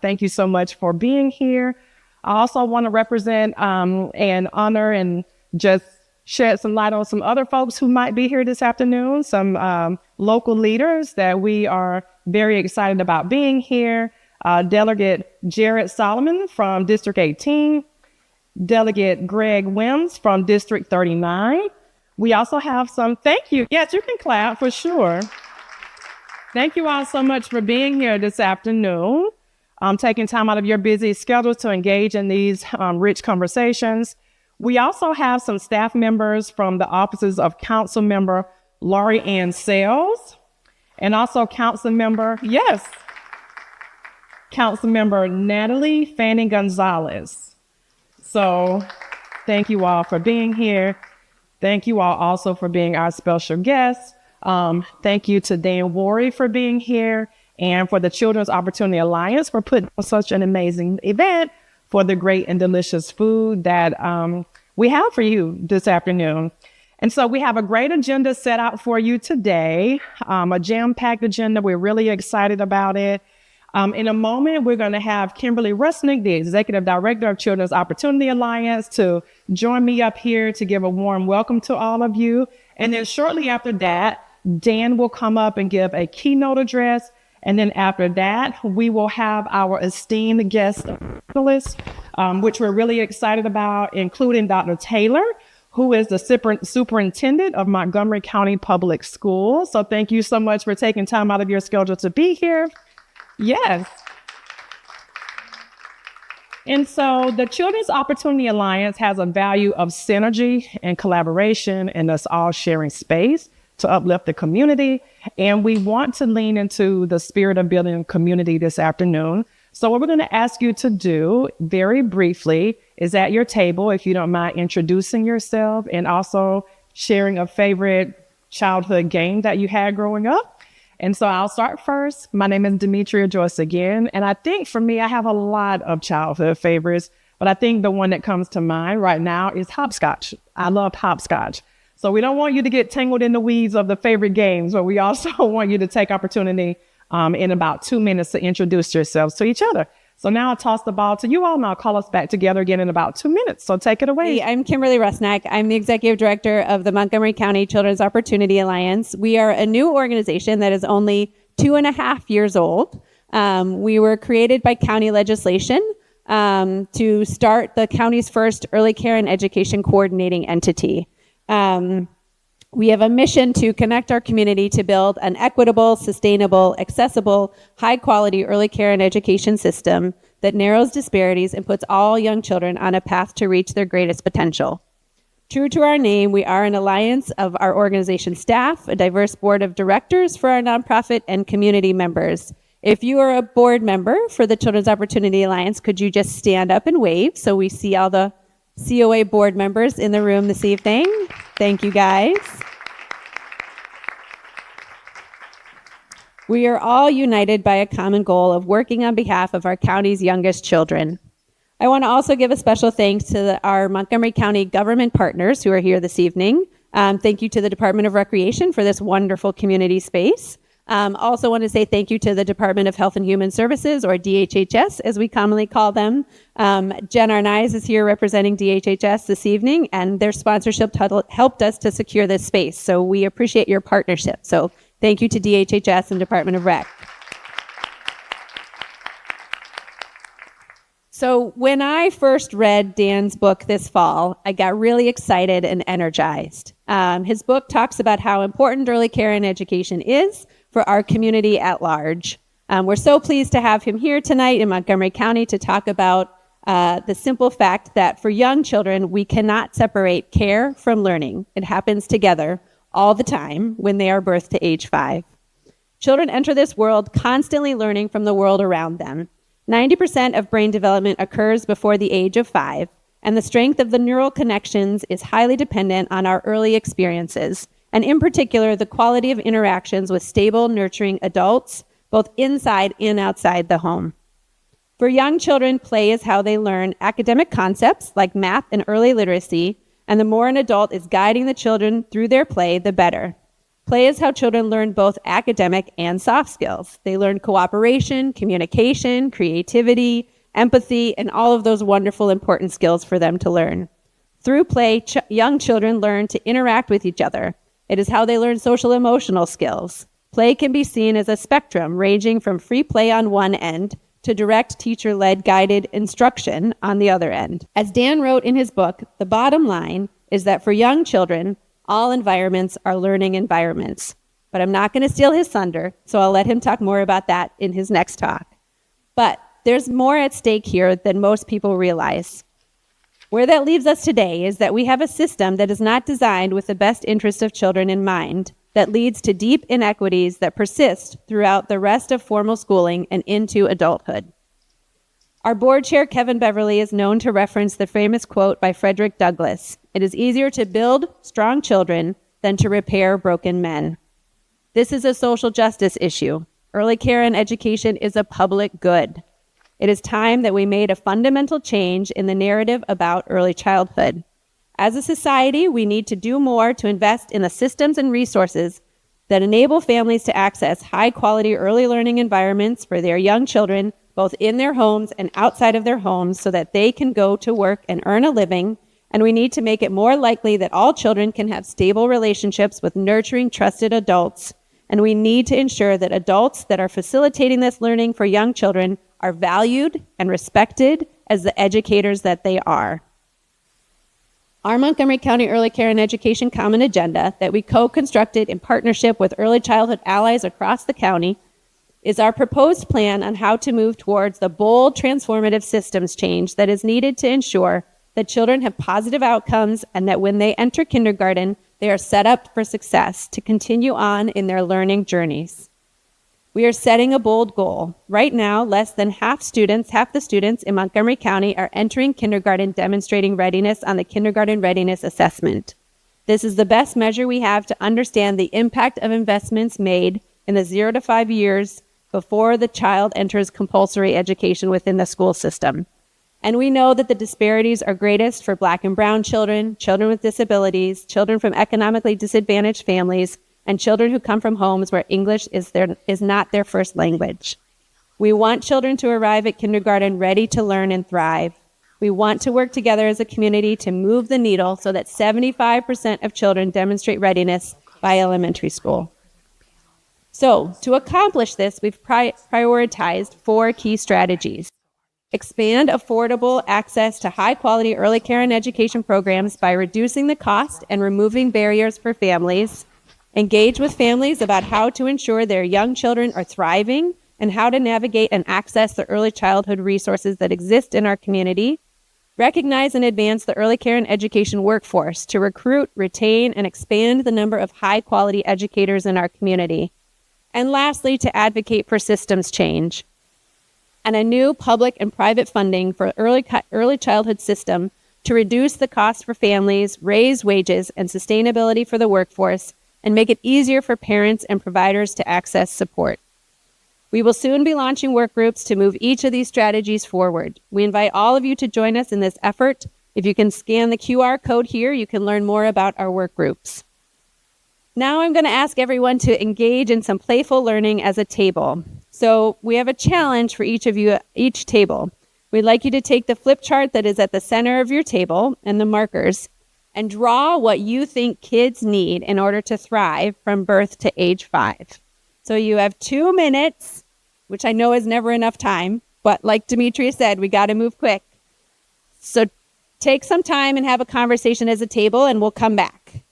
Thank you so much for being here. I also want to represent and honor and just shed some light on some other folks who might be here this afternoon, some local leaders that we are very excited about being here. Delegate Jared Solomon from District 18, Delegate Greg Wims from District 39. We also have some, thank you. Yes, you can clap for sure. Thank you all so much for being here this afternoon, taking time out of your busy schedule to engage in these rich conversations. We also have some staff members from the offices of Council Member Laurie Ann Sales and also Council Member Natalie Fanning Gonzalez. So thank you all for being here. Thank you all also for being our special guests. Thank you to Dan Wuori for being here and for the Children's Opportunity Alliance for putting on such an amazing event for the great and delicious food that we have for you this afternoon. And so we have a great agenda set out for you today, a jam-packed agenda. We're really excited about it. In a moment, we're going to have Kimberly Rusnick, the Executive Director of Children's Opportunity Alliance, to join me up here to give a warm welcome to all of you. And then shortly after that, Dan will come up and give a keynote address. And then after that, we will have our esteemed guest panelists, which we're really excited about, including Dr. Taylor, who is the superintendent of Montgomery County Public Schools. So thank you so much for taking time out of your schedule to be here. Yes. And so the Children's Opportunity Alliance has a value of synergy and collaboration and us all sharing space to uplift the community. And we want to lean into the spirit of building community this afternoon. So what we're going to ask you to do very briefly is at your table, if you don't mind introducing yourself and also sharing a favorite childhood game that you had growing up. And so I'll start first. My name is Demetria Joyce again. And I think for me, I have a lot of childhood favorites, but I think the one that comes to mind right now is hopscotch. I loved hopscotch. So we don't want you to get tangled in the weeds of the favorite games, but we also want you to take opportunity in about 2 minutes to introduce yourselves to each other. So now I'll toss the ball to you all, and I'll call us back together again in about 2 minutes. So take it away. Hey, I'm Kimberly Rusnack. I'm the Executive Director of the Montgomery County Children's Opportunity Alliance. We are a new organization that is only 2.5 years old. We were created by county legislation to start the county's first early care and education coordinating entity. We have a mission to connect our community to build an equitable, sustainable, accessible, high-quality early care and education system that narrows disparities and puts all young children on a path to reach their greatest potential. True to our name, we are an alliance of our organization staff, a diverse board of directors for our nonprofit, and community members. If you are a board member for the Children's Opportunity Alliance, could you just stand up and wave so we see all the COA board members in the room this evening? Thank you, guys. We are all united by a common goal of working on behalf of our county's youngest children. I want to also give a special thanks to our Montgomery County government partners who are here this evening. Thank you to the Department of Recreation for this wonderful community space. Also want to say thank you to the Department of Health and Human Services, or DHHS, as we commonly call them. Jen Arnaiz is here representing DHHS this evening, and their sponsorship helped us to secure this space. So we appreciate your partnership. So thank you to DHHS and Department of Rec. So when I first read Dan's book this fall, I got really excited and energized. His book talks about how important early care and education is for our community at large. We're so pleased to have him here tonight in Montgomery County to talk about the simple fact that for young children, we cannot separate care from learning. It happens together all the time when they are birthed to age 5. Children enter this world constantly learning from the world around them. 90% of brain development occurs before the age of 5, and the strength of the neural connections is highly dependent on our early experiences, and in particular, the quality of interactions with stable, nurturing adults, both inside and outside the home. For young children, play is how they learn academic concepts like math and early literacy, and the more an adult is guiding the children through their play, the better. Play is how children learn both academic and soft skills. They learn cooperation, communication, creativity, empathy, and all of those wonderful, important skills for them to learn. Through play, young children learn to interact with each other. It is how they learn social emotional skills. Play can be seen as a spectrum ranging from free play on one end to direct teacher-led guided instruction on the other end. As Dan wrote in his book, the bottom line is that for young children, all environments are learning environments. But I'm not going to steal his thunder, so I'll let him talk more about that in his next talk. But there's more at stake here than most people realize. Where that leaves us today is that we have a system that is not designed with the best interest of children in mind, that leads to deep inequities that persist throughout the rest of formal schooling and into adulthood. Our board chair, Kevin Beverly, is known to reference the famous quote by Frederick Douglass: "It is easier to build strong children than to repair broken men." This is a social justice issue. Early care and education is a public good. It is time that we made a fundamental change in the narrative about early childhood. As a society, we need to do more to invest in the systems and resources that enable families to access high-quality early learning environments for their young children, both in their homes and outside of their homes, so that they can go to work and earn a living. And we need to make it more likely that all children can have stable relationships with nurturing, trusted adults. And we need to ensure that adults that are facilitating this learning for young children are valued and respected as the educators that they are. Our Montgomery County Early Care and Education Common Agenda that we co-constructed in partnership with early childhood allies across the county is our proposed plan on how to move towards the bold, transformative systems change that is needed to ensure that children have positive outcomes and that when they enter kindergarten, they are set up for success to continue on in their learning journeys. We are setting a bold goal. Right now, less than half the students in Montgomery County are entering kindergarten demonstrating readiness on the Kindergarten Readiness Assessment. This is the best measure we have to understand the impact of investments made in the 0 to 5 years before the child enters compulsory education within the school system. And we know that the disparities are greatest for Black and Brown children, children with disabilities, children from economically disadvantaged families, and children who come from homes where English is not their first language. We want children to arrive at kindergarten ready to learn and thrive. We want to work together as a community to move the needle so that 75% of children demonstrate readiness by elementary school. So, to accomplish this, we've prioritized 4 key strategies. Expand affordable access to high-quality early care and education programs by reducing the cost and removing barriers for families. Engage with families about how to ensure their young children are thriving and how to navigate and access the early childhood resources that exist in our community. Recognize and advance the early care and education workforce to recruit, retain, and expand the number of high-quality educators in our community. And lastly, to advocate for systems change and a new public and private funding for early childhood system to reduce the cost for families, raise wages and sustainability for the workforce, and make it easier for parents and providers to access support. We will soon be launching work groups to move each of these strategies forward. We invite all of you to join us in this effort. If you can scan the QR code here, you can learn more about our work groups. Now I'm going to ask everyone to engage in some playful learning as a table. So we have a challenge for each of you, each table. We'd like you to take the flip chart that is at the center of your table and the markers and draw what you think kids need in order to thrive from birth to age 5. So you have 2 minutes, which I know is never enough time, but like Demetria said, we got to move quick. So take some time and have a conversation as a table, and we'll come back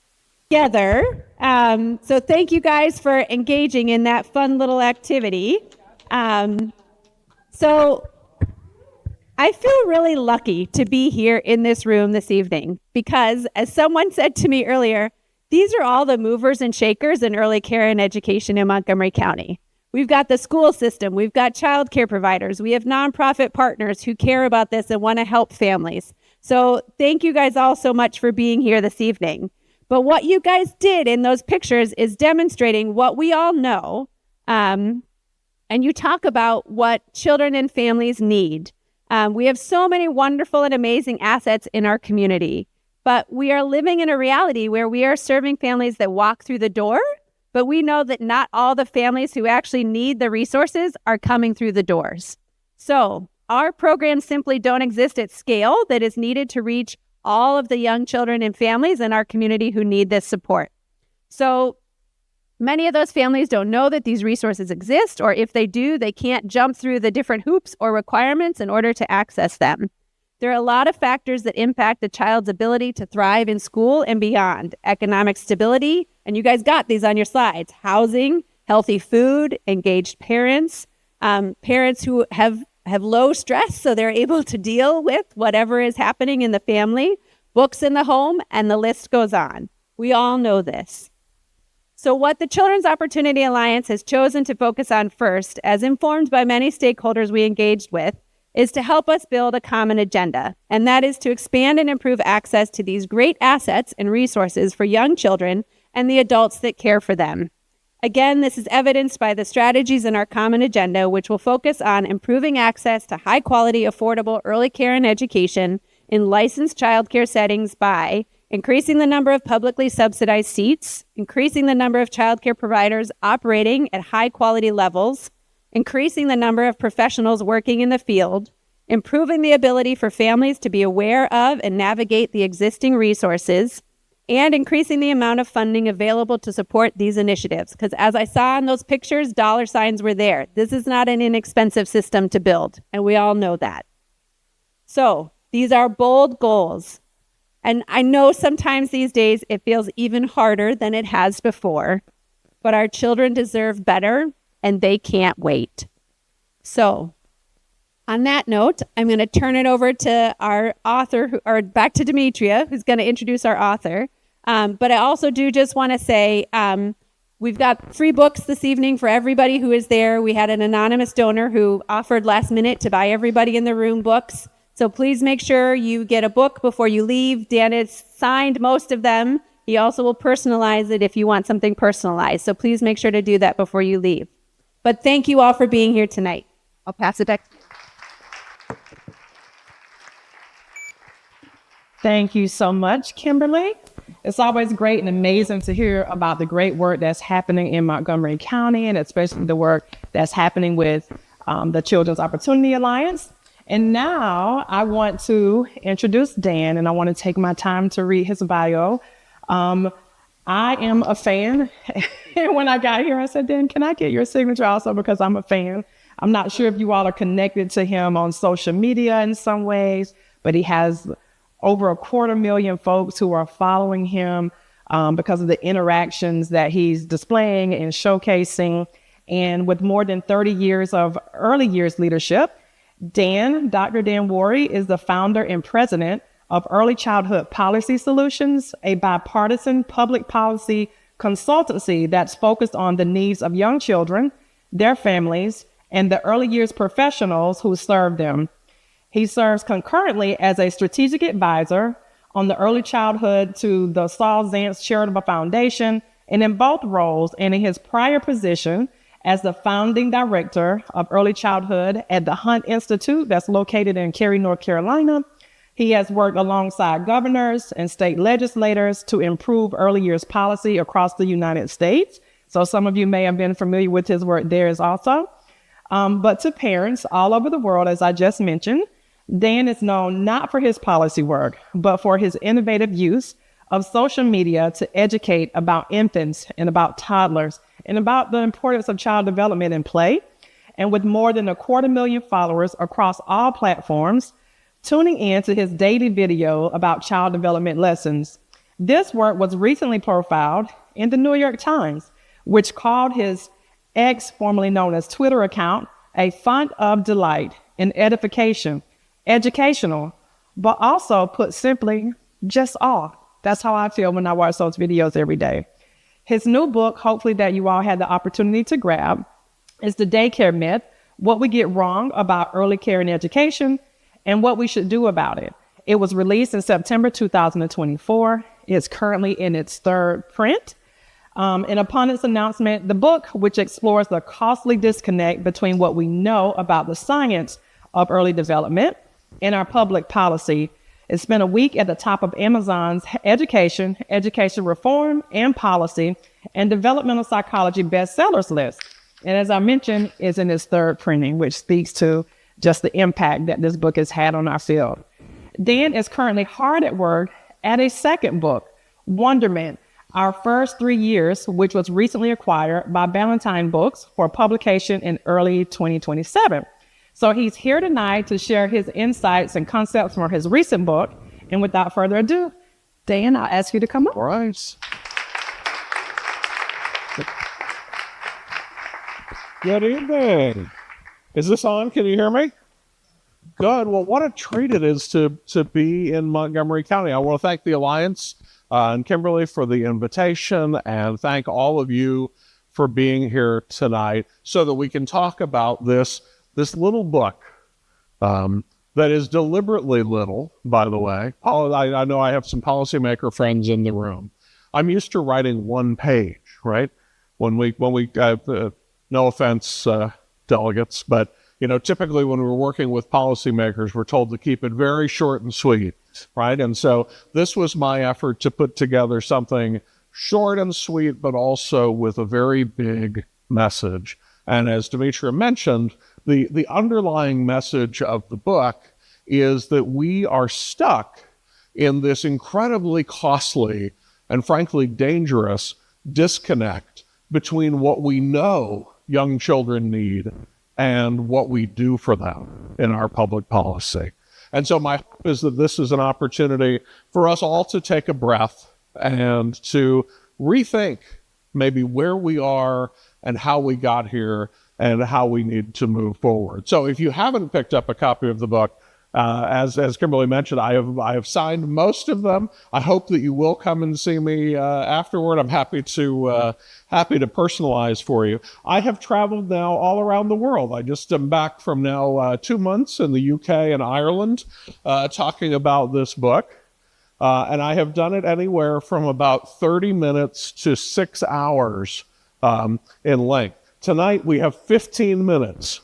together. So thank you guys for engaging in that fun little activity. So I feel really lucky to be here in this room this evening because, as someone said to me earlier, these are all the movers and shakers in early care and education in Montgomery County. We've got the school system, we've got child care providers, we have nonprofit partners who care about this and want to help families. So thank you guys all so much for being here this evening. But what you guys did in those pictures is demonstrating what we all know, and you talk about what children and families need. We have so many wonderful and amazing assets in our community, but we are living in a reality where we are serving families that walk through the door, but we know that not all the families who actually need the resources are coming through the doors. So our programs simply don't exist at scale that is needed to reach all of the young children and families in our community who need this support. So many of those families don't know that these resources exist, or if they do, they can't jump through the different hoops or requirements in order to access them. There are a lot of factors that impact a child's ability to thrive in school and beyond. Economic stability, and you guys got these on your slides: housing, healthy food, engaged parents, parents who have low stress so they're able to deal with whatever is happening in the family, books in the home, and the list goes on. We all know this. So what the Children's Opportunity Alliance has chosen to focus on first, as informed by many stakeholders we engaged with, is to help us build a common agenda, and that is to expand and improve access to these great assets and resources for young children and the adults that care for them. Again, this is evidenced by the strategies in our common agenda, which will focus on improving access to high-quality, affordable early care and education in licensed childcare settings by increasing the number of publicly subsidized seats, increasing the number of childcare providers operating at high-quality levels, increasing the number of professionals working in the field, improving the ability for families to be aware of and navigate the existing resources, and increasing the amount of funding available to support these initiatives. Because as I saw in those pictures, dollar signs were there. This is not an inexpensive system to build, and we all know that. So these are bold goals. And I know sometimes these days it feels even harder than it has before, but our children deserve better, and they can't wait. So on that note, I'm going to turn it over to our author, or back to Demetria, who's going to introduce our author. But I also do just want to say, we've got free books this evening for everybody who is there. We had an anonymous donor who offered last minute to buy everybody in the room books. So please make sure you get a book before you leave. Dan has signed most of them. He also will personalize it if you want something personalized. So please make sure to do that before you leave. But thank you all for being here tonight. I'll pass it back to you. Thank you so much, Kimberly. It's always great and amazing to hear about the great work that's happening in Montgomery County, and especially the work that's happening with the Children's Opportunity Alliance. And now I want to introduce Dan, and I want to take my time to read his bio. I am a fan. And when I got here, I said, Dan, can I get your signature also, because I'm a fan? I'm not sure if you all are connected to him on social media in some ways, but he has over 250,000 folks who are following him because of the interactions that he's displaying and showcasing. And with more than 30 years of early years leadership, Dr. Dan Wuori is the founder and president of Early Childhood Policy Solutions, a bipartisan public policy consultancy that's focused on the needs of young children, their families, and the early years professionals who serve them. He serves concurrently as a strategic advisor on the early childhood to the Saul Zaentz Charitable Foundation, and in both roles and in his prior position as the founding director of early childhood at the Hunt Institute that's located in Cary, North Carolina. He has worked alongside governors and state legislators to improve early years policy across the United States. So some of you may have been familiar with his work there as also. But to parents all over the world, as I just mentioned, Dan is known not for his policy work, but for his innovative use of social media to educate about infants and about toddlers and about the importance of child development and play. And with more than 250,000 followers across all platforms, tuning in to his daily video about child development lessons. This work was recently profiled in the New York Times, which called his X, formerly known as Twitter account, a font of delight and edification, educational, but also, put simply, just awe. That's how I feel when I watch those videos every day. His new book, hopefully that you all had the opportunity to grab, is The Daycare Myth: What We Get Wrong About Early Care and Education and What We Should Do About It. It was released in September 2024. It's currently in its third print. And upon its announcement, the book, which explores the costly disconnect between what we know about the science of early development and our public policy, it spent a week at the top of Amazon's education reform, and policy, and developmental psychology bestsellers list. And as I mentioned, is in its third printing, which speaks to just the impact that this book has had on our field. Dan is currently hard at work at a second book, Wonderment, Our First 3 Years, which was recently acquired by Ballantine Books for publication in early 2027. So he's here tonight to share his insights and concepts from his recent book. And without further ado, Dan, I'll ask you to come up. All right. Good evening. Is this on? Can you hear me? Good. Well, what a treat it is to be in Montgomery County. I want to thank the Alliance and Kimberly for the invitation, and thank all of you for being here tonight so that we can talk about this little book that is deliberately little, by the way. I know I have some policymaker friends in the room. I'm used to writing one page, right? When we no offense, delegates, but typically when we're working with policymakers, we're told to keep it very short and sweet, right? And so this was my effort to put together something short and sweet, but also with a very big message. And as Demetria mentioned, the underlying message of the book is that we are stuck in this incredibly costly and frankly dangerous disconnect between what we know young children need and what we do for them in our public policy. And so my hope is that this is an opportunity for us all to take a breath and to rethink maybe where we are and how we got here and how we need to move forward. So if you haven't picked up a copy of the book, as Kimberly mentioned, I have signed most of them. I hope that you will come and see me afterward. I'm happy to personalize for you. I have traveled now all around the world. I just am back from now 2 months in the UK and Ireland talking about this book. And I have done it anywhere from about 30 minutes to 6 hours in length. Tonight we have 15 minutes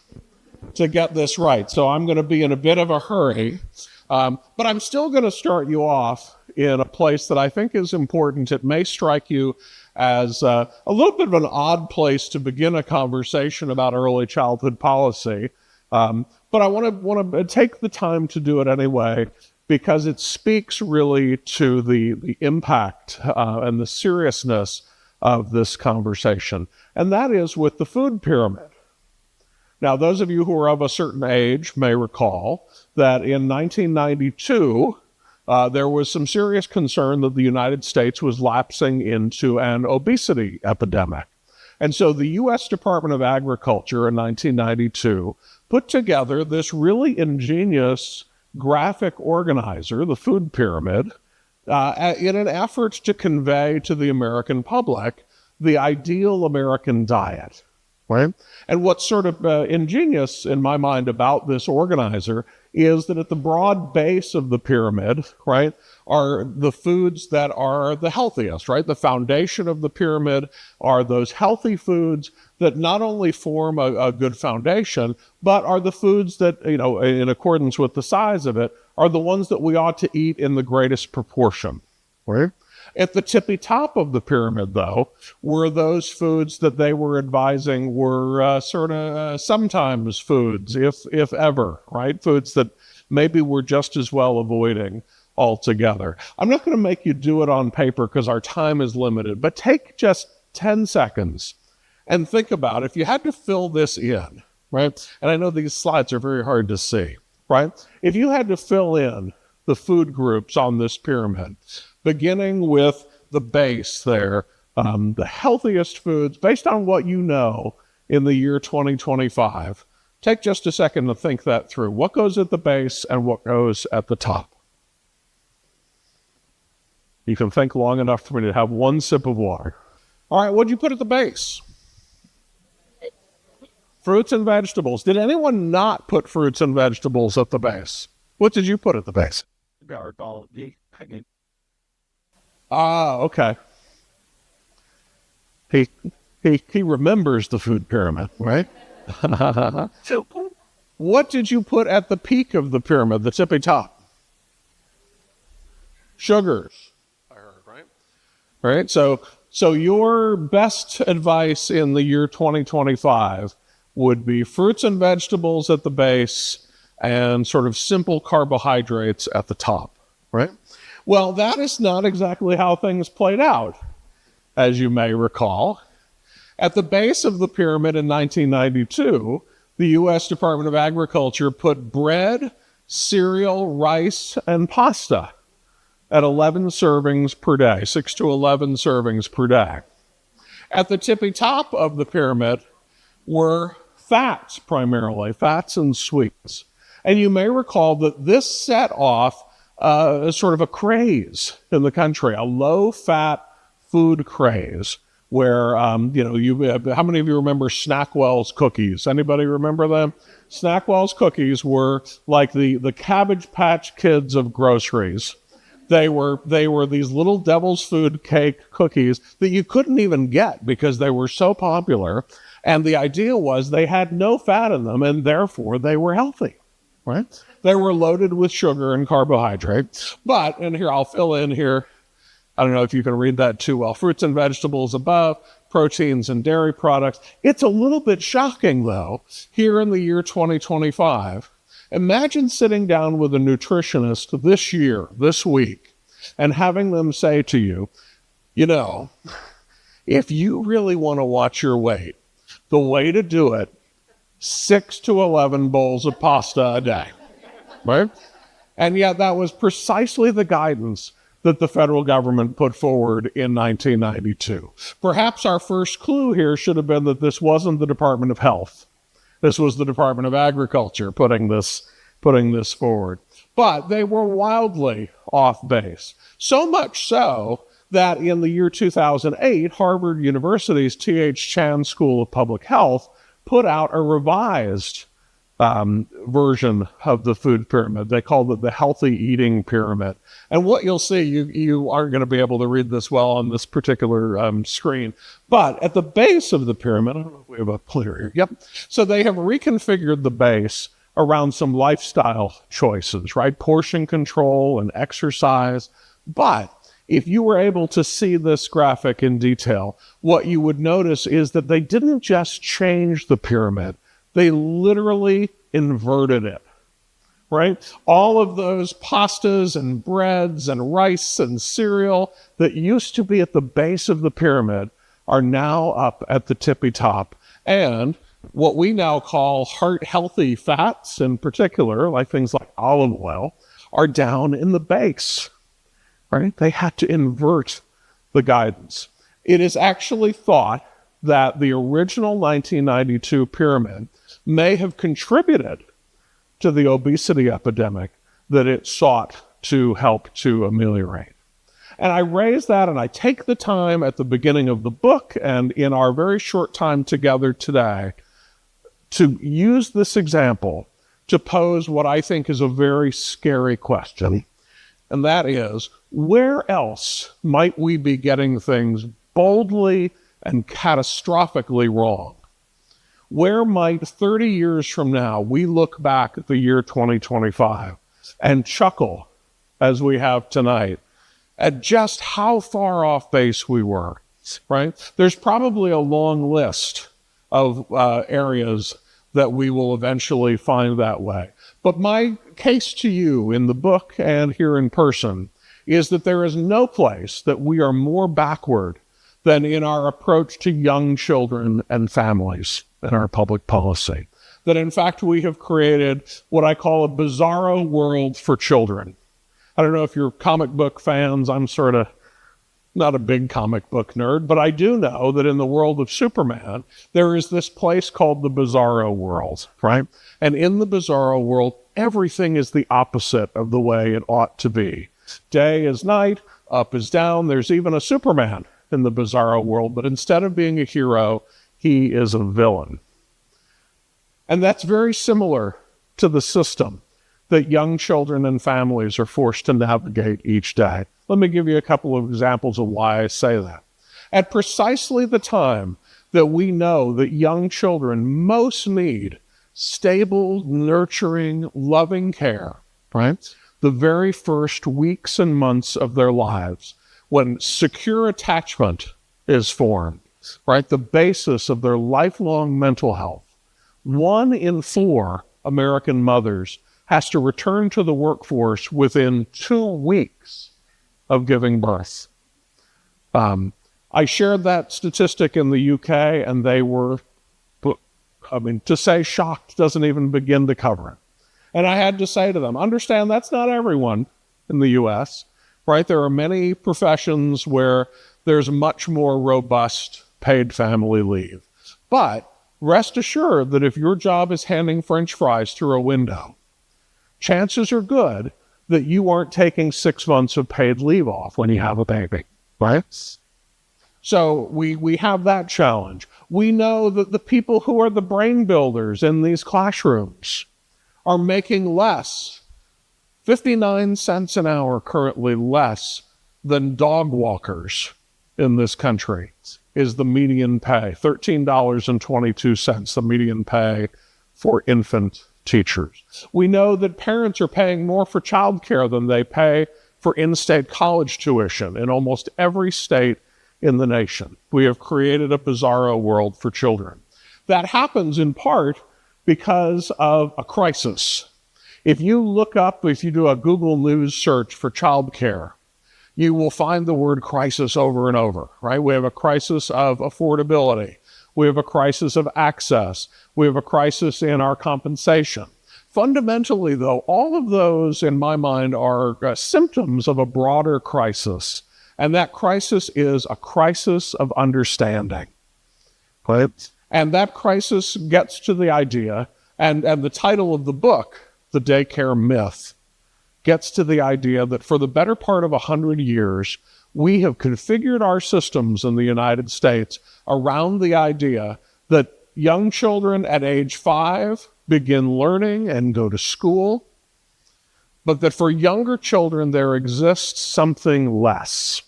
to get this right. So I'm going to be in a bit of a hurry, but I'm still going to start you off in a place that I think is important. It may strike you as a little bit of an odd place to begin a conversation about early childhood policy, but I want to take the time to do it anyway, because it speaks really to the impact and the seriousness of this conversation, and that is with the food pyramid. Now, those of you who are of a certain age may recall that in 1992, there was some serious concern that the United States was lapsing into an obesity epidemic. And so the U.S. Department of Agriculture in 1992 put together this really ingenious graphic organizer, the food pyramid, in an effort to convey to the American public the ideal American diet. Right? And what's sort of ingenious in my mind about this organizer is that at the broad base of the pyramid, right, are the foods that are the healthiest, right? The foundation of the pyramid are those healthy foods that not only form a good foundation, but are the foods that, in accordance with the size of it, are the ones that we ought to eat in the greatest proportion, right? At the tippy top of the pyramid, though, were those foods that they were advising were sometimes foods, if ever, right? Foods that maybe we're just as well avoiding altogether. I'm not going to make you do it on paper because our time is limited, but take just 10 seconds and think about if you had to fill this in, right? And I know these slides are very hard to see, right? If you had to fill in the food groups on this pyramid, beginning with the base there, the healthiest foods, based on what you know in the year 2025. Take just a second to think that through. What goes at the base and what goes at the top? You can think long enough for me to have one sip of water. All right, what'd you put at the base? Fruits and vegetables. Did anyone not put fruits and vegetables at the base? What did you put at the base? Okay. He remembers the food pyramid, right? What did you put at the peak of the pyramid, the tippy top? Sugars. I heard, right? Right? So So your best advice in the year 2025 would be fruits and vegetables at the base and sort of simple carbohydrates at the top, right? Well, that is not exactly how things played out, as you may recall. At the base of the pyramid in 1992, the U.S. Department of Agriculture put bread, cereal, rice, and pasta at 11 servings per day, 6 to 11 servings per day. At the tippy top of the pyramid were fats, primarily, fats and sweets. And you may recall that this set off sort of a craze in the country, a low-fat food craze, where, how many of you remember Snackwell's cookies? Anybody remember them? Snackwell's cookies were like the Cabbage Patch Kids of groceries. They were these little devil's food cake cookies that you couldn't even get because they were so popular. And the idea was they had no fat in them, and therefore they were healthy, right? They were loaded with sugar and carbohydrate. But, and here, I'll fill in here, I don't know if you can read that too well, fruits and vegetables above, proteins and dairy products. It's a little bit shocking, though, here in the year 2025. Imagine sitting down with a nutritionist this year, this week, and having them say to you, if you really want to watch your weight, the way to do it, 6 to 11 bowls of pasta a day, right? And yet that was precisely the guidance that the federal government put forward in 1992. Perhaps our first clue here should have been that this wasn't the Department of Health. This was the Department of Agriculture putting this forward. But they were wildly off base. So much so that in the year 2008, Harvard University's T.H. Chan School of Public Health put out a revised version of the food pyramid. They called it the healthy eating pyramid. And what you'll see, you aren't going to be able to read this well on this particular screen, but at the base of the pyramid, I don't know if we have a pointer here. Yep. So they have reconfigured the base around some lifestyle choices, right? Portion control and exercise. But if you were able to see this graphic in detail, what you would notice is that they didn't just change the pyramid, they literally inverted it, right? All of those pastas and breads and rice and cereal that used to be at the base of the pyramid are now up at the tippy top. And what we now call heart-healthy fats in particular, like things like olive oil, are down in the base, right? They had to invert the guidance. It is actually thought that the original 1992 pyramid may have contributed to the obesity epidemic that it sought to help to ameliorate. And I raise that and I take the time at the beginning of the book and in our very short time together today to use this example to pose what I think is a very scary question. And that is, where else might we be getting things boldly and catastrophically wrong? Where might 30 years from now we look back at the year 2025 and chuckle, as we have tonight, at just how far off base we were, right? There's probably a long list of areas that we will eventually find that way. But my case to you in the book and here in person is that there is no place that we are more backward than in our approach to young children and families in our public policy. That in fact we have created what I call a bizarro world for children. I don't know if you're comic book fans. I'm sort of not a big comic book nerd, but I do know that in the world of Superman, there is this place called the bizarro world, right? And in the bizarro world, everything is the opposite of the way it ought to be. Day is night, up is down. There's even a Superman in the bizarro world, but instead of being a hero, he is a villain. And that's very similar to the system that young children and families are forced to navigate each day. Let me give you a couple of examples of why I say that. At precisely the time that we know that young children most need stable, nurturing, loving care, right? The very first weeks and months of their lives, when secure attachment is formed, right? The basis of their lifelong mental health. 1 in 4 American mothers has to return to the workforce within 2 weeks of giving birth. I shared that statistic in the UK, and they were, to say shocked doesn't even begin to cover it. And I had to say to them, understand that's not everyone in the US, right? There are many professions where there's much more robust paid family leave. But rest assured that if your job is handing French fries through a window, chances are good that you aren't taking 6 months of paid leave off when you have a baby, right? So we have that challenge. We know that the people who are the brain builders in these classrooms are making less, 59 cents an hour currently less than dog walkers in this country is the median pay, $13.22, the median pay for infant teachers. We know that parents are paying more for childcare than they pay for in-state college tuition in almost every state in the nation. We have created a bizarro world for children. That happens in part because of a crisis. If you do a Google News search for childcare, you will find the word crisis over and over, right? We have a crisis of affordability. We have a crisis of access. We have a crisis in our compensation. Fundamentally, though, all of those, in my mind, are symptoms of a broader crisis. And that crisis is a crisis of understanding. Right? And that crisis gets to the idea, and the title of the book, The Daycare Myth, gets to the idea that for the better part of 100 years, we have configured our systems in the United States around the idea that young children at age 5 begin learning and go to school, but that for younger children there exists something less,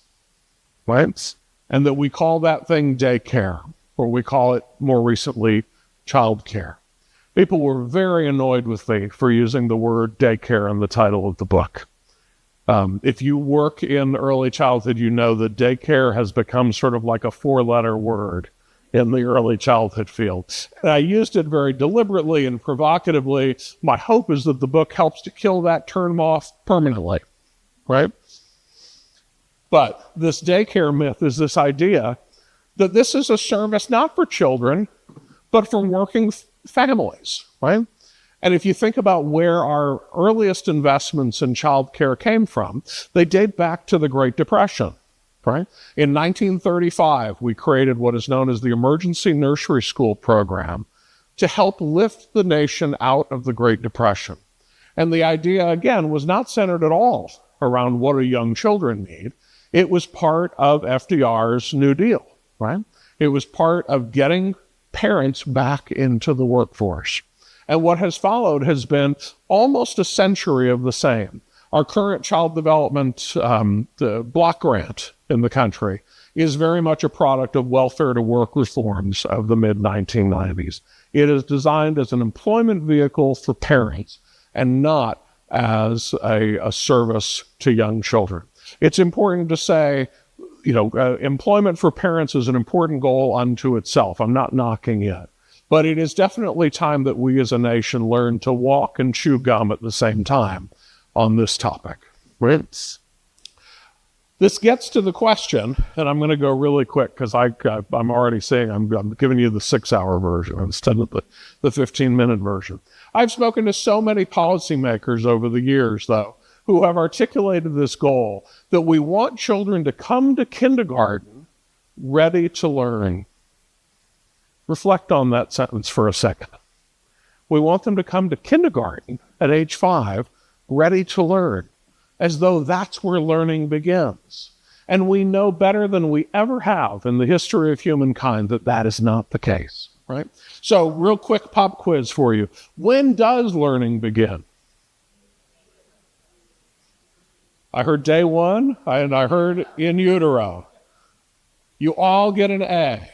right? And that we call that thing daycare, or we call it more recently childcare. People were very annoyed with me for using the word daycare in the title of the book. If you work in early childhood, you know that daycare has become sort of like a 4-letter word in the early childhood field. And I used it very deliberately and provocatively. My hope is that the book helps to kill that term off permanently, right? But this daycare myth is this idea that this is a service not for children, but for working families, right? And if you think about where our earliest investments in childcare came from, they date back to the Great Depression, right? In 1935, we created what is known as the Emergency Nursery School Program to help lift the nation out of the Great Depression. And the idea, again, was not centered at all around what do young children need. It was part of FDR's New Deal, right? It was part of getting parents back into the workforce. And what has followed has been almost a century of the same. Our current child development block grant in the country is very much a product of welfare to work reforms of the mid-1990s. It is designed as an employment vehicle for parents and not as a service to young children. It's important to say, employment for parents is an important goal unto itself. I'm not knocking it. But it is definitely time that we as a nation learn to walk and chew gum at the same time on this topic. Right? This gets to the question, and I'm going to go really quick because I'm already saying I'm giving you the 6-hour version instead of the 15-minute version. I've spoken to so many policymakers over the years, though, who have articulated this goal that we want children to come to kindergarten ready to learn. Reflect on that sentence for a second. We want them to come to kindergarten at age 5 ready to learn, as though that's where learning begins. And we know better than we ever have in the history of humankind that that is not the case, right? So real quick pop quiz for you. When does learning begin? I heard day 1, and I heard in utero. You all get an A.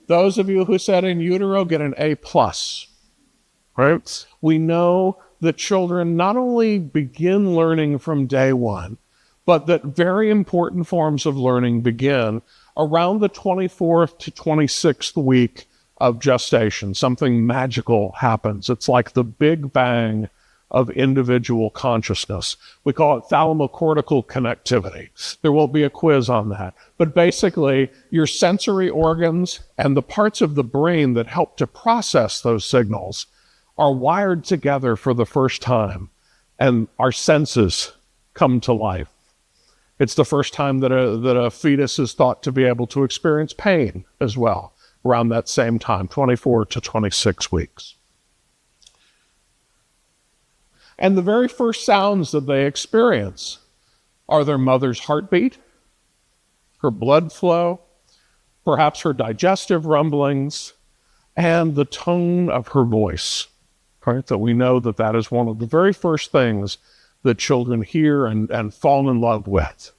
Those of you who said in utero get an A+, right? We know that children not only begin learning from day 1, but that very important forms of learning begin around the 24th to 26th week of gestation. Something magical happens. It's like the big bang of individual consciousness. We call it thalamocortical connectivity. There will be a quiz on that. But basically, your sensory organs and the parts of the brain that help to process those signals are wired together for the first time, and our senses come to life. It's the first time that a fetus is thought to be able to experience pain as well, around that same time, 24 to 26 weeks. And the very first sounds that they experience are their mother's heartbeat, her blood flow, perhaps her digestive rumblings, and the tone of her voice. Right? That we know that that is one of the very first things that children hear and fall in love with.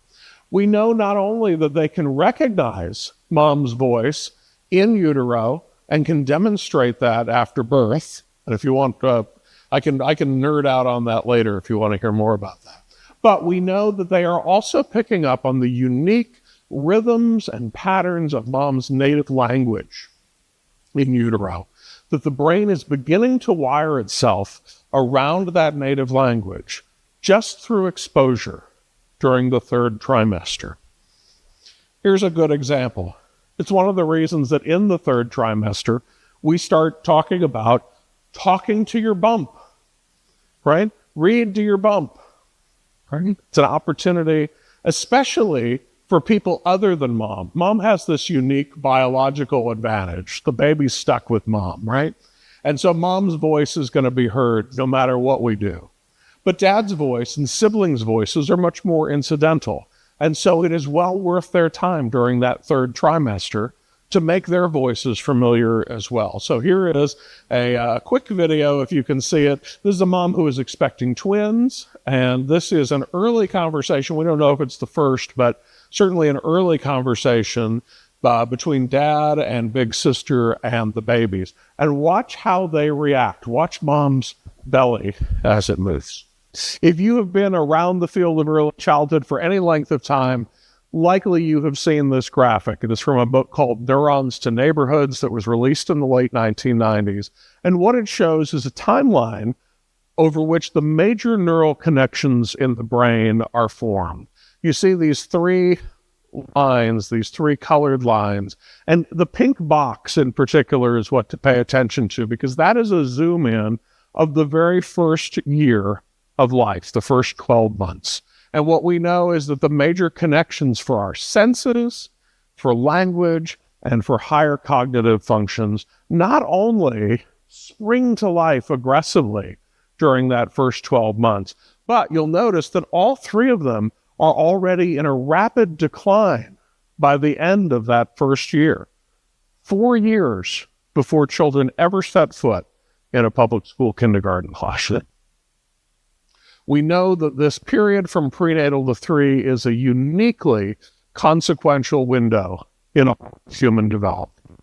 We know not only that they can recognize mom's voice in utero and can demonstrate that after birth. And if you want, I can nerd out on that later if you want to hear more about that. But we know that they are also picking up on the unique rhythms and patterns of mom's native language in utero, that the brain is beginning to wire itself around that native language just through exposure during the third trimester. Here's a good example. It's one of the reasons that in the third trimester, we start talking about talking to your bump, right? Read to your bump, right? It's an opportunity, especially for people other than mom. Mom has this unique biological advantage. The baby's stuck with mom, right? And so mom's voice is going to be heard no matter what we do. But dad's voice and siblings' voices are much more incidental. And so it is well worth their time during that third trimester to make their voices familiar as well. So here is a quick video, if you can see it. This is a mom who is expecting twins, and this is an early conversation. We don't know if it's the first, but certainly an early conversation between dad and big sister and the babies. And watch how they react. Watch mom's belly as it moves. If you have been around the field of early childhood for any length of time, likely you have seen this graphic. It is from a book called Neurons to Neighborhoods that was released in the late 1990s. And what it shows is a timeline over which the major neural connections in the brain are formed. You see these three lines, these three colored lines, and the pink box in particular is what to pay attention to, because that is a zoom in of the very first year of life, the first 12 months. And what we know is that the major connections for our senses, for language, and for higher cognitive functions not only spring to life aggressively during that first 12 months, but you'll notice that all three of them are already in a rapid decline by the end of that first year. 4 years before children ever set foot in a public school kindergarten classroom. We know that this period from prenatal to 3 is a uniquely consequential window in human development.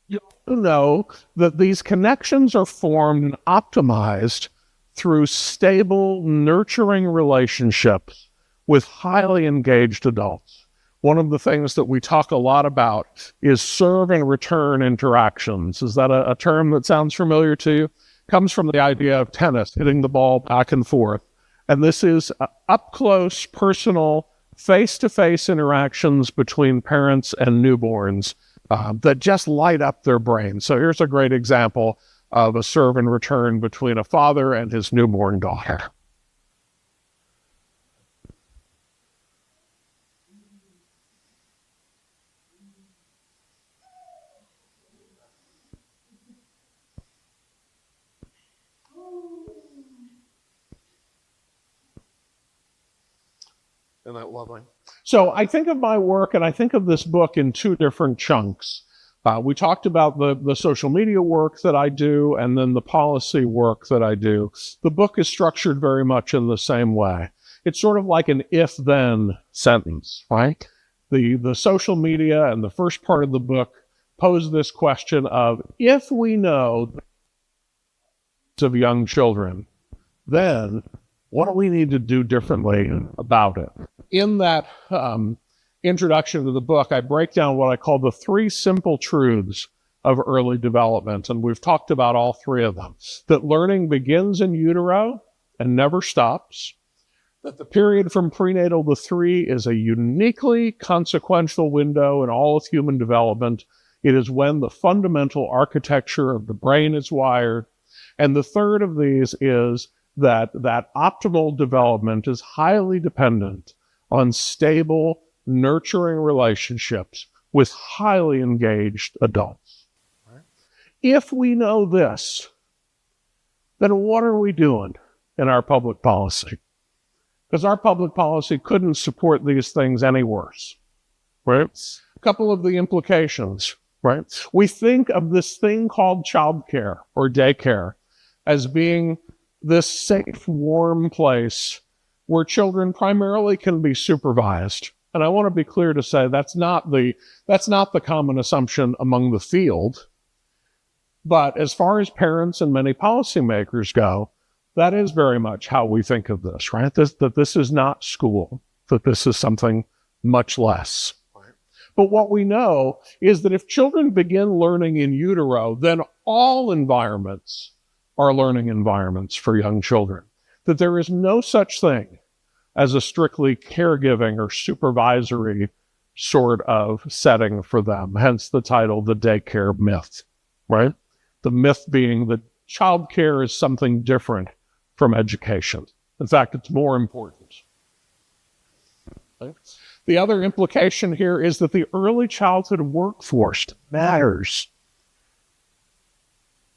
You also know that these connections are formed and optimized through stable, nurturing relationships with highly engaged adults. One of the things that we talk a lot about is serve and return interactions. Is that a term that sounds familiar to you? Comes from the idea of tennis, hitting the ball back and forth. And this is up-close, personal, face-to-face interactions between parents and newborns that just light up their brains. So here's a great example of a serve and return between a father and his newborn daughter. Isn't that lovely? So I think of my work and I think of this book in two different chunks. We talked about the social media work that I do and then the policy work that I do. The book is structured very much in the same way. It's sort of like an if-then sentence, right? The social media and the first part of the book pose this question of, if we know of young children, then What do we need to do differently about it? In that introduction to the book, I break down what I call the 3 simple truths of early development, and we've talked about all 3 of them. That learning begins in utero and never stops. That the period from prenatal to 3 is a uniquely consequential window in all of human development. It is when the fundamental architecture of the brain is wired. And the third of these is that optimal development is highly dependent on stable, nurturing relationships with highly engaged adults. If we know this, then what are we doing in our public policy? Because our public policy couldn't support these things any worse, right? A couple of the implications, right? We think of this thing called childcare or daycare as being this safe, warm place where children primarily can be supervised. And I want to be clear to say that's not the common assumption among the field. But as far as parents and many policymakers go, that is very much how we think of this, right? That this is not school, that this is something much less. Right. But what we know is that if children begin learning in utero, then all environments are learning environments for young children. That there is no such thing as a strictly caregiving or supervisory sort of setting for them, hence the title, The Daycare Myth, right? The myth being that childcare is something different from education. In fact, it's more important. Okay. The other implication here is that the early childhood workforce matters.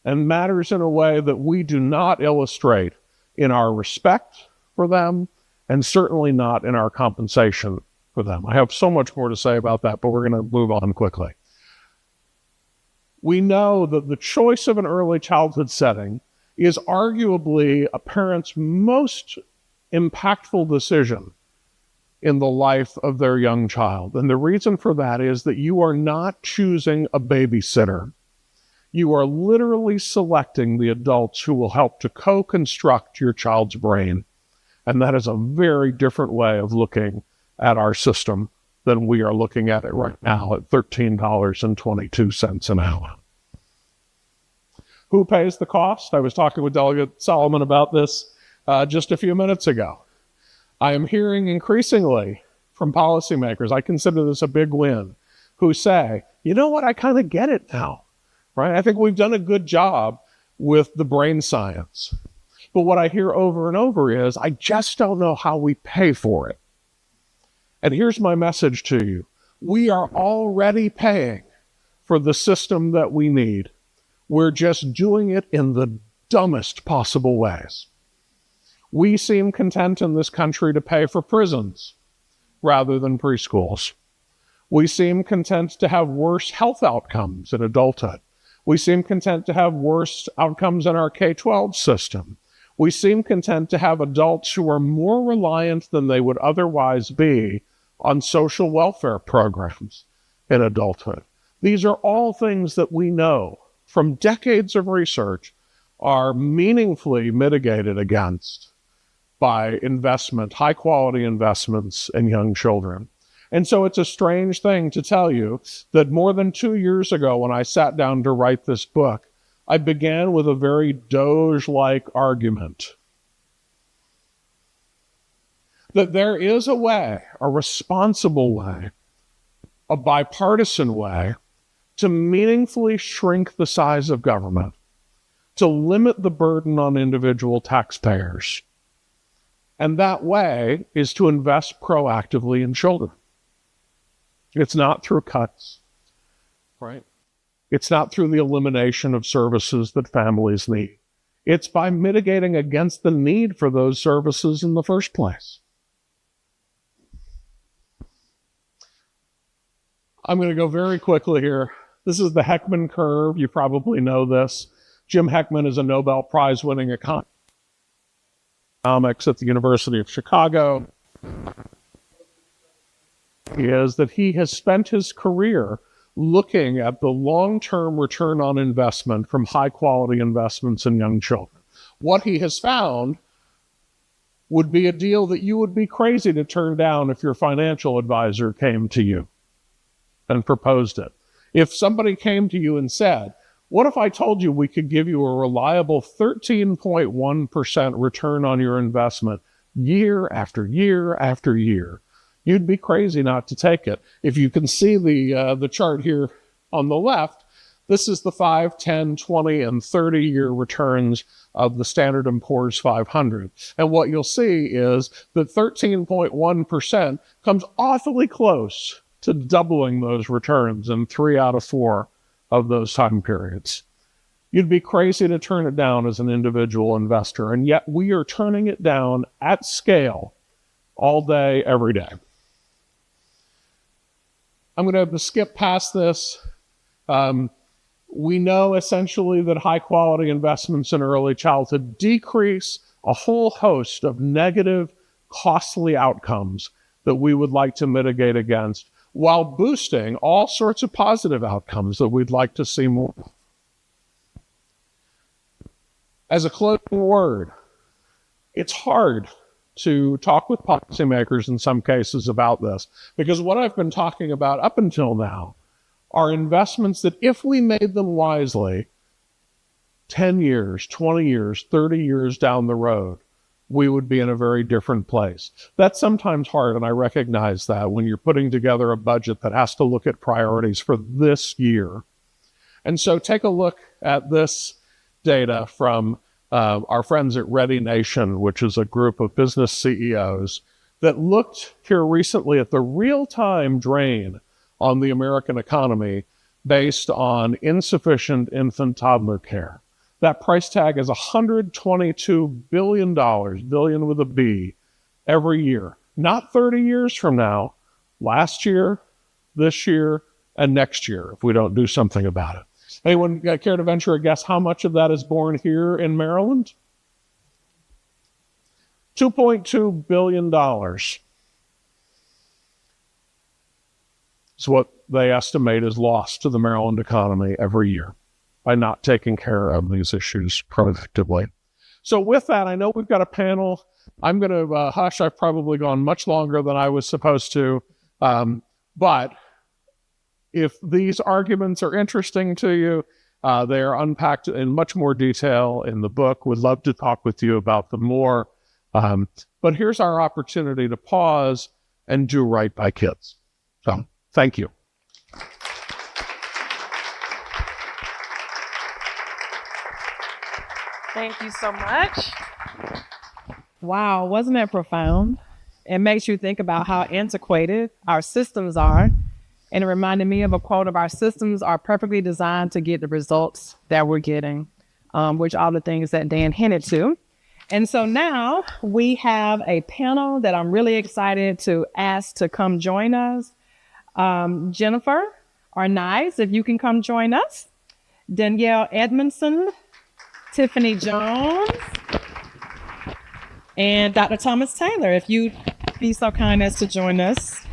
And matters in a way that we do not illustrate in our respect for them, and certainly not in our compensation for them. I have so much more to say about that, but we're going to move on quickly. We know that the choice of an early childhood setting is arguably a parent's most impactful decision in the life of their young child. And the reason for that is that you are not choosing a babysitter. You are literally selecting the adults who will help to co-construct your child's brain. And that is a very different way of looking at our system than we are looking at it right now at $13.22 an hour. Who pays the cost? I was talking with Delegate Solomon about this just a few minutes ago. I am hearing increasingly from policymakers, I consider this a big win, who say, you know what, I kind of get it now, right? I think we've done a good job with the brain science. But what I hear over and over is, I just don't know how we pay for it. And here's my message to you. We are already paying for the system that we need. We're just doing it in the dumbest possible ways. We seem content in this country to pay for prisons rather than preschools. We seem content to have worse health outcomes in adulthood. We seem content to have worse outcomes in our K-12 system. We seem content to have adults who are more reliant than they would otherwise be on social welfare programs in adulthood. These are all things that we know from decades of research are meaningfully mitigated against by investment, high quality investments in young children. And so it's a strange thing to tell you that more than 2 years ago when I sat down to write this book, I began with a very Doge-like argument that there is a way, a responsible way, a bipartisan way to meaningfully shrink the size of government, to limit the burden on individual taxpayers. And that way is to invest proactively in children. It's not through cuts, right? It's not through the elimination of services that families need. It's by mitigating against the need for those services in the first place. I'm going to go very quickly here. This is the Heckman curve. You probably know this. Jim Heckman is a Nobel Prize-winning economist at the University of Chicago. Is that he has spent his career looking at the long-term return on investment from high-quality investments in young children. What he has found would be a deal that you would be crazy to turn down if your financial advisor came to you and proposed it. If somebody came to you and said, what if I told you we could give you a reliable 13.1% return on your investment year after year after year? You'd be crazy not to take it. If you can see the chart here on the left, this is the 5, 10, 20, and 30-year returns of the Standard & Poor's 500. And what you'll see is that 13.1% comes awfully close to doubling those returns in 3 out of 4 of those time periods. You'd be crazy to turn it down as an individual investor, and yet we are turning it down at scale all day, every day. I'm going to skip past this. We know essentially that high-quality investments in early childhood decrease a whole host of negative, costly outcomes that we would like to mitigate against, while boosting all sorts of positive outcomes that we'd like to see more. As a closing word, it's hard to talk with policymakers in some cases about this, because what I've been talking about up until now are investments that, if we made them wisely, 10 years, 20 years, 30 years down the road, we would be in a very different place. That's sometimes hard, and I recognize that when you're putting together a budget that has to look at priorities for this year. And so take a look at this data from our friends at Ready Nation, which is a group of business CEOs that looked here recently at the real-time drain on the American economy based on insufficient infant toddler care. That price tag is $122 billion, billion with a B, every year. Not 30 years from now, last year, this year, and next year, if we don't do something about it. Anyone care to venture a guess how much of that is born here in Maryland? $2.2 billion is what they estimate is lost to the Maryland economy every year by not taking care of these issues proactively. So with that, I know we've got a panel. I'm going to hush. I've probably gone much longer than I was supposed to. But if these arguments are interesting to you, they are unpacked in much more detail in the book. Would love to talk with you about them more. But here's our opportunity to pause and do right by kids. So thank you. Thank you so much. Wow, wasn't that profound? It makes you think about how antiquated our systems are. And it reminded me of a quote of, our systems are perfectly designed to get the results that we're getting, which are the things that Dan hinted to. And so now we have a panel that I'm really excited to ask to come join us. Jennifer or Nice, if you can come join us. Danielle Edmondson, Tiffany Jones, and Dr. Thomas Taylor, if you'd be so kind as to join us.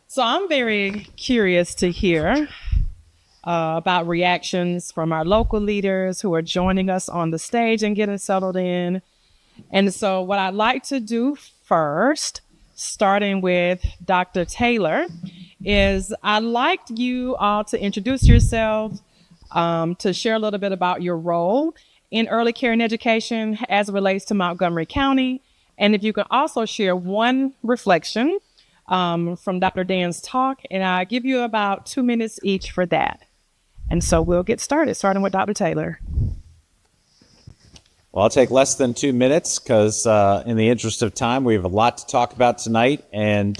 So I'm very curious to hear about reactions from our local leaders who are joining us on the stage and getting settled in. And so what I'd like to do first, starting with Dr. Taylor, is I'd like you all to introduce yourselves, to share a little bit about your role in early care and education as it relates to Montgomery County. And if you can also share one reflection from Dr. Dan's talk, and I'll give you about 2 minutes each for that. And so we'll get started, starting with Dr. Taylor. Well, I'll take less than 2 minutes because in the interest of time, we have a lot to talk about tonight. And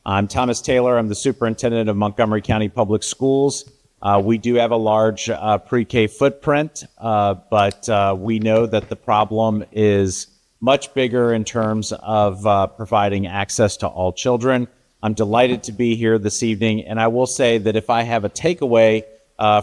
I'm Thomas Taylor. I'm the superintendent of Montgomery County Public Schools. We do have a large pre-K footprint, but we know that the problem is much bigger in terms of providing access to all children. I'm delighted to be here this evening, and I will say that if I have a takeaway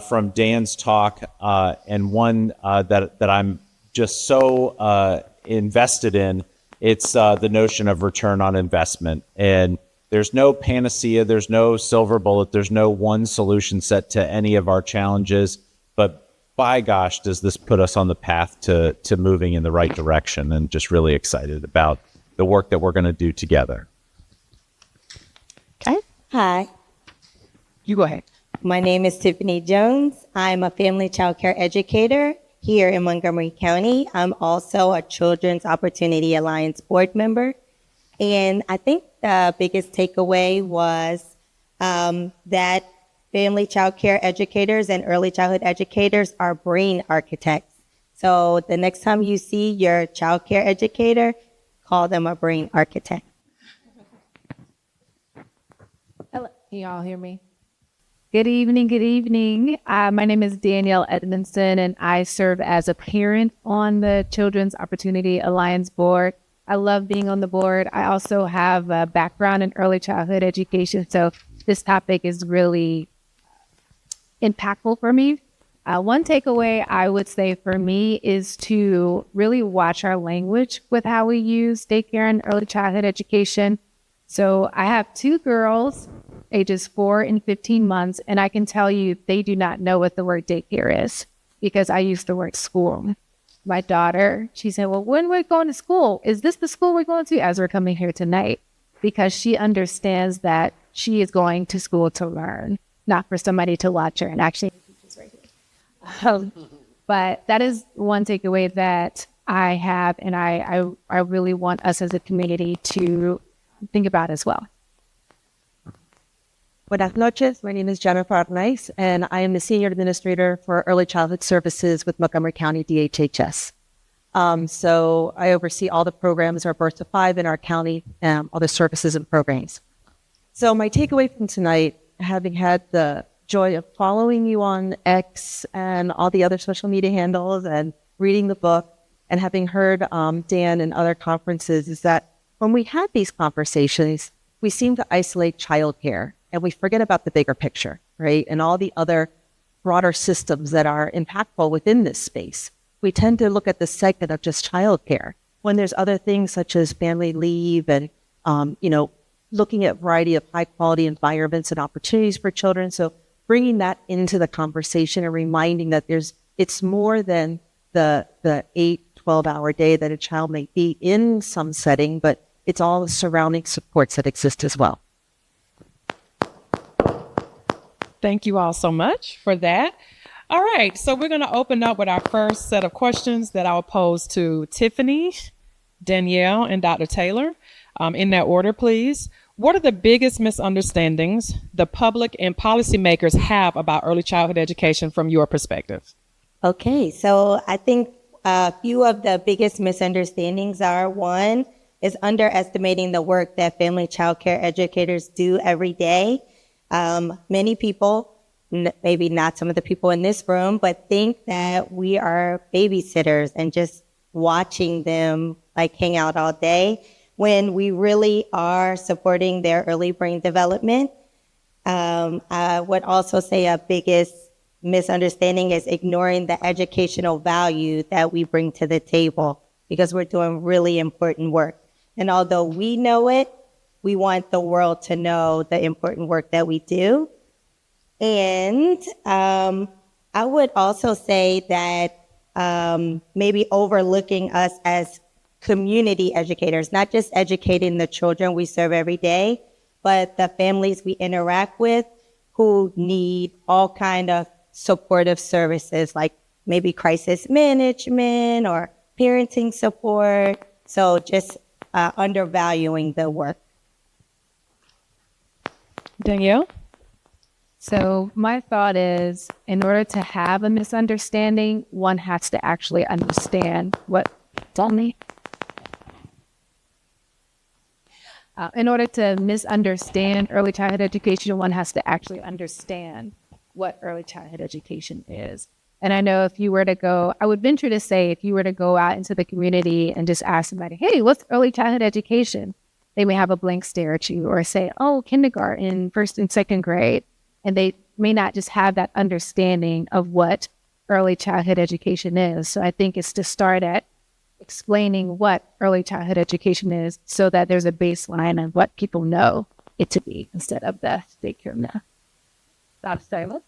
from Dan's talk, and one that I'm just so invested in, it's the notion of return on investment. And there's no panacea, there's no silver bullet, there's no one solution set to any of our challenges, but by gosh, does this put us on the path to moving in the right direction, and just really excited about the work that we're going to do together. Okay. Hi, You go ahead. my name is Tiffany Jones. I'm a family child care educator here in Montgomery County. I'm also a Children's Opportunity Alliance board member. And I think the biggest takeaway was that family child care educators and early childhood educators are brain architects. So the next time you see your child care educator, call them a brain architect. Hello, can you all hear me? Good evening, good evening. My name is Danielle Edmondson, and I serve as a parent on the Children's Opportunity Alliance board. I love being on the board. I also have a background in early childhood education, so this topic is really impactful for me. One takeaway I would say for me is to really watch our language with how we use daycare and early childhood education. So I have two girls, ages 4 and 15 months, and I can tell you they do not know what the word daycare is because I use the word school. My daughter, she said, well, when we're going to school, is this the school we're going to as we're coming here tonight? Because she understands that she is going to school to learn, not for somebody to watch her. And actually, she's right here. But that is one takeaway that I have, and I really want us as a community to think about as well. Buenas noches. My name is Jennifer Arnaiz, and I am the Senior Administrator for Early Childhood Services with Montgomery County DHHS. So I oversee all the programs, our birth to 5 in our county, all the services and programs. So my takeaway from tonight, having had the joy of following you on X and all the other social media handles and reading the book and having heard Dan and other conferences, is that when we have these conversations, we seem to isolate childcare and we forget about the bigger picture, right? And all the other broader systems that are impactful within this space. We tend to look at the segment of just childcare when there's other things such as family leave and, looking at a variety of high quality environments and opportunities for children. So bringing that into the conversation and reminding that it's more than the 8-12 hour day that a child may be in some setting, but it's all the surrounding supports that exist as well. Thank you all so much for that. All right, so we're going to open up with our first set of questions that I'll pose to Tiffany, Danielle, and Dr. Taylor. In that order, please. What are the biggest misunderstandings the public and policymakers have about early childhood education from your perspective? Okay, so I think a few of the biggest misunderstandings are, one, is underestimating the work that family child care educators do every day. Many people, maybe not some of the people in this room, but think that we are babysitters and just watching them like hang out all day, when we really are supporting their early brain development. I would also say a biggest misunderstanding is ignoring the educational value that we bring to the table, because we're doing really important work. And although we know it, we want the world to know the important work that we do. And I would also say that maybe overlooking us as community educators, not just educating the children we serve every day, but the families we interact with who need all kind of supportive services, like maybe crisis management or parenting support. So just undervaluing the work. Danielle? So my thought is, in order to have a misunderstanding, one has to actually understand what. Tell me. In order to misunderstand early childhood education, one has to actually understand what early childhood education is. And I know if you were to go, I would venture to say, if you were to go out into the community and just ask somebody, hey, what's early childhood education? They may have a blank stare at you or say, oh, kindergarten, first and second grade. And they may not just have that understanding of what early childhood education is. So I think it's to start at explaining what early childhood education is so that there's a baseline of what people know it to be instead of the daycare now. Dr. Taylor?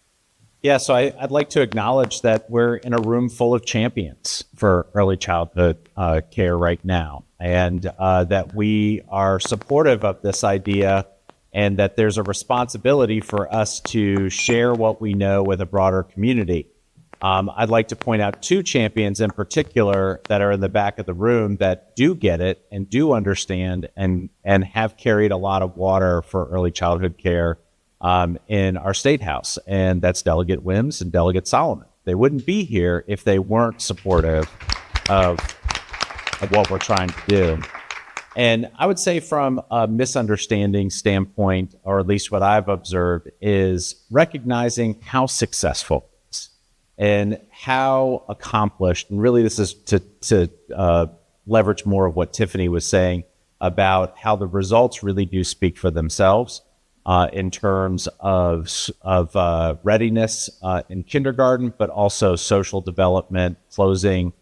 Yeah, so I'd like to acknowledge that we're in a room full of champions for early childhood care right now, and that we are supportive of this idea, and that there's a responsibility for us to share what we know with a broader community. I'd like to point out two champions in particular that are in the back of the room that do get it and do understand and have carried a lot of water for early childhood care in our state house, and that's Delegate Wims and Delegate Solomon. They wouldn't be here if they weren't supportive of what we're trying to do. And I would say from a misunderstanding standpoint, or at least what I've observed, is recognizing how successful it is and how accomplished, and really this is to leverage more of what Tiffany was saying about how the results really do speak for themselves. In terms of readiness in kindergarten, but also social development, closing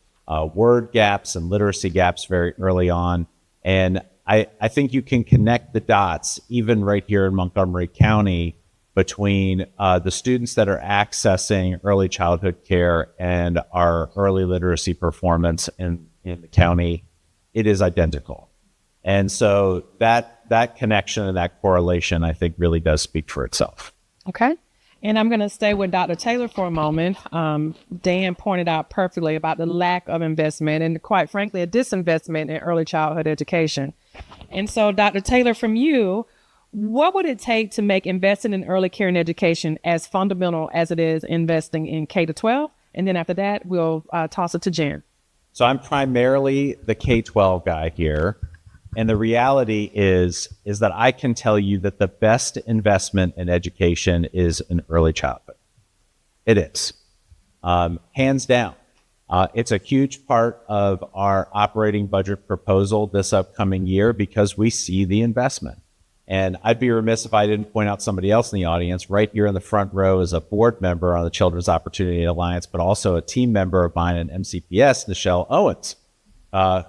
word gaps and literacy gaps very early on. And I think you can connect the dots, even right here in Montgomery County, between the students that are accessing early childhood care and our early literacy performance in the county. It is identical. And so that connection and that correlation, I think, really does speak for itself. Okay. And I'm going to stay with Dr. Taylor for a moment. Dan pointed out perfectly about the lack of investment and, quite frankly, a disinvestment in early childhood education. And so, Dr. Taylor, from you, what would it take to make investing in early care and education as fundamental as it is investing in K-12? And then after that, we'll toss it to Jen. So I'm primarily the K-12 guy here. And the reality is that I can tell you that the best investment in education is in early childhood. It is. Hands down. It's a huge part of our operating budget proposal this upcoming year because we see the investment. And I'd be remiss if I didn't point out somebody else in the audience. Right here in the front row is a board member on the Children's Opportunity Alliance, but also a team member of mine at MCPS, Nichelle Owens.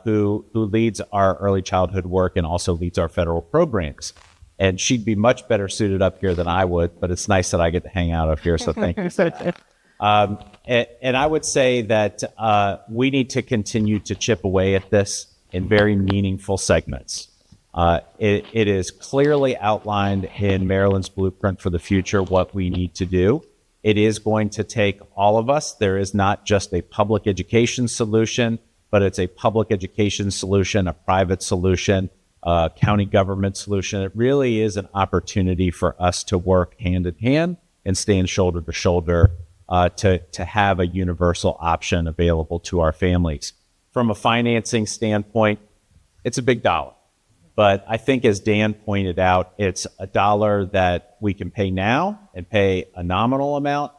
Who leads our early childhood work and also leads our federal programs. And she'd be much better suited up here than I would, but it's nice that I get to hang out up here, so thank you. And I would say that we need to continue to chip away at this in very meaningful segments. It is clearly outlined in Maryland's Blueprint for the Future what we need to do. It is going to take all of us. There is not just a public education solution, but it's a public education solution, a private solution, a county government solution. It really is an opportunity for us to work hand in hand and stand shoulder to shoulder to have a universal option available to our families. From a financing standpoint, it's a big dollar. But I think, as Dan pointed out, it's a dollar that we can pay now and pay a nominal amount,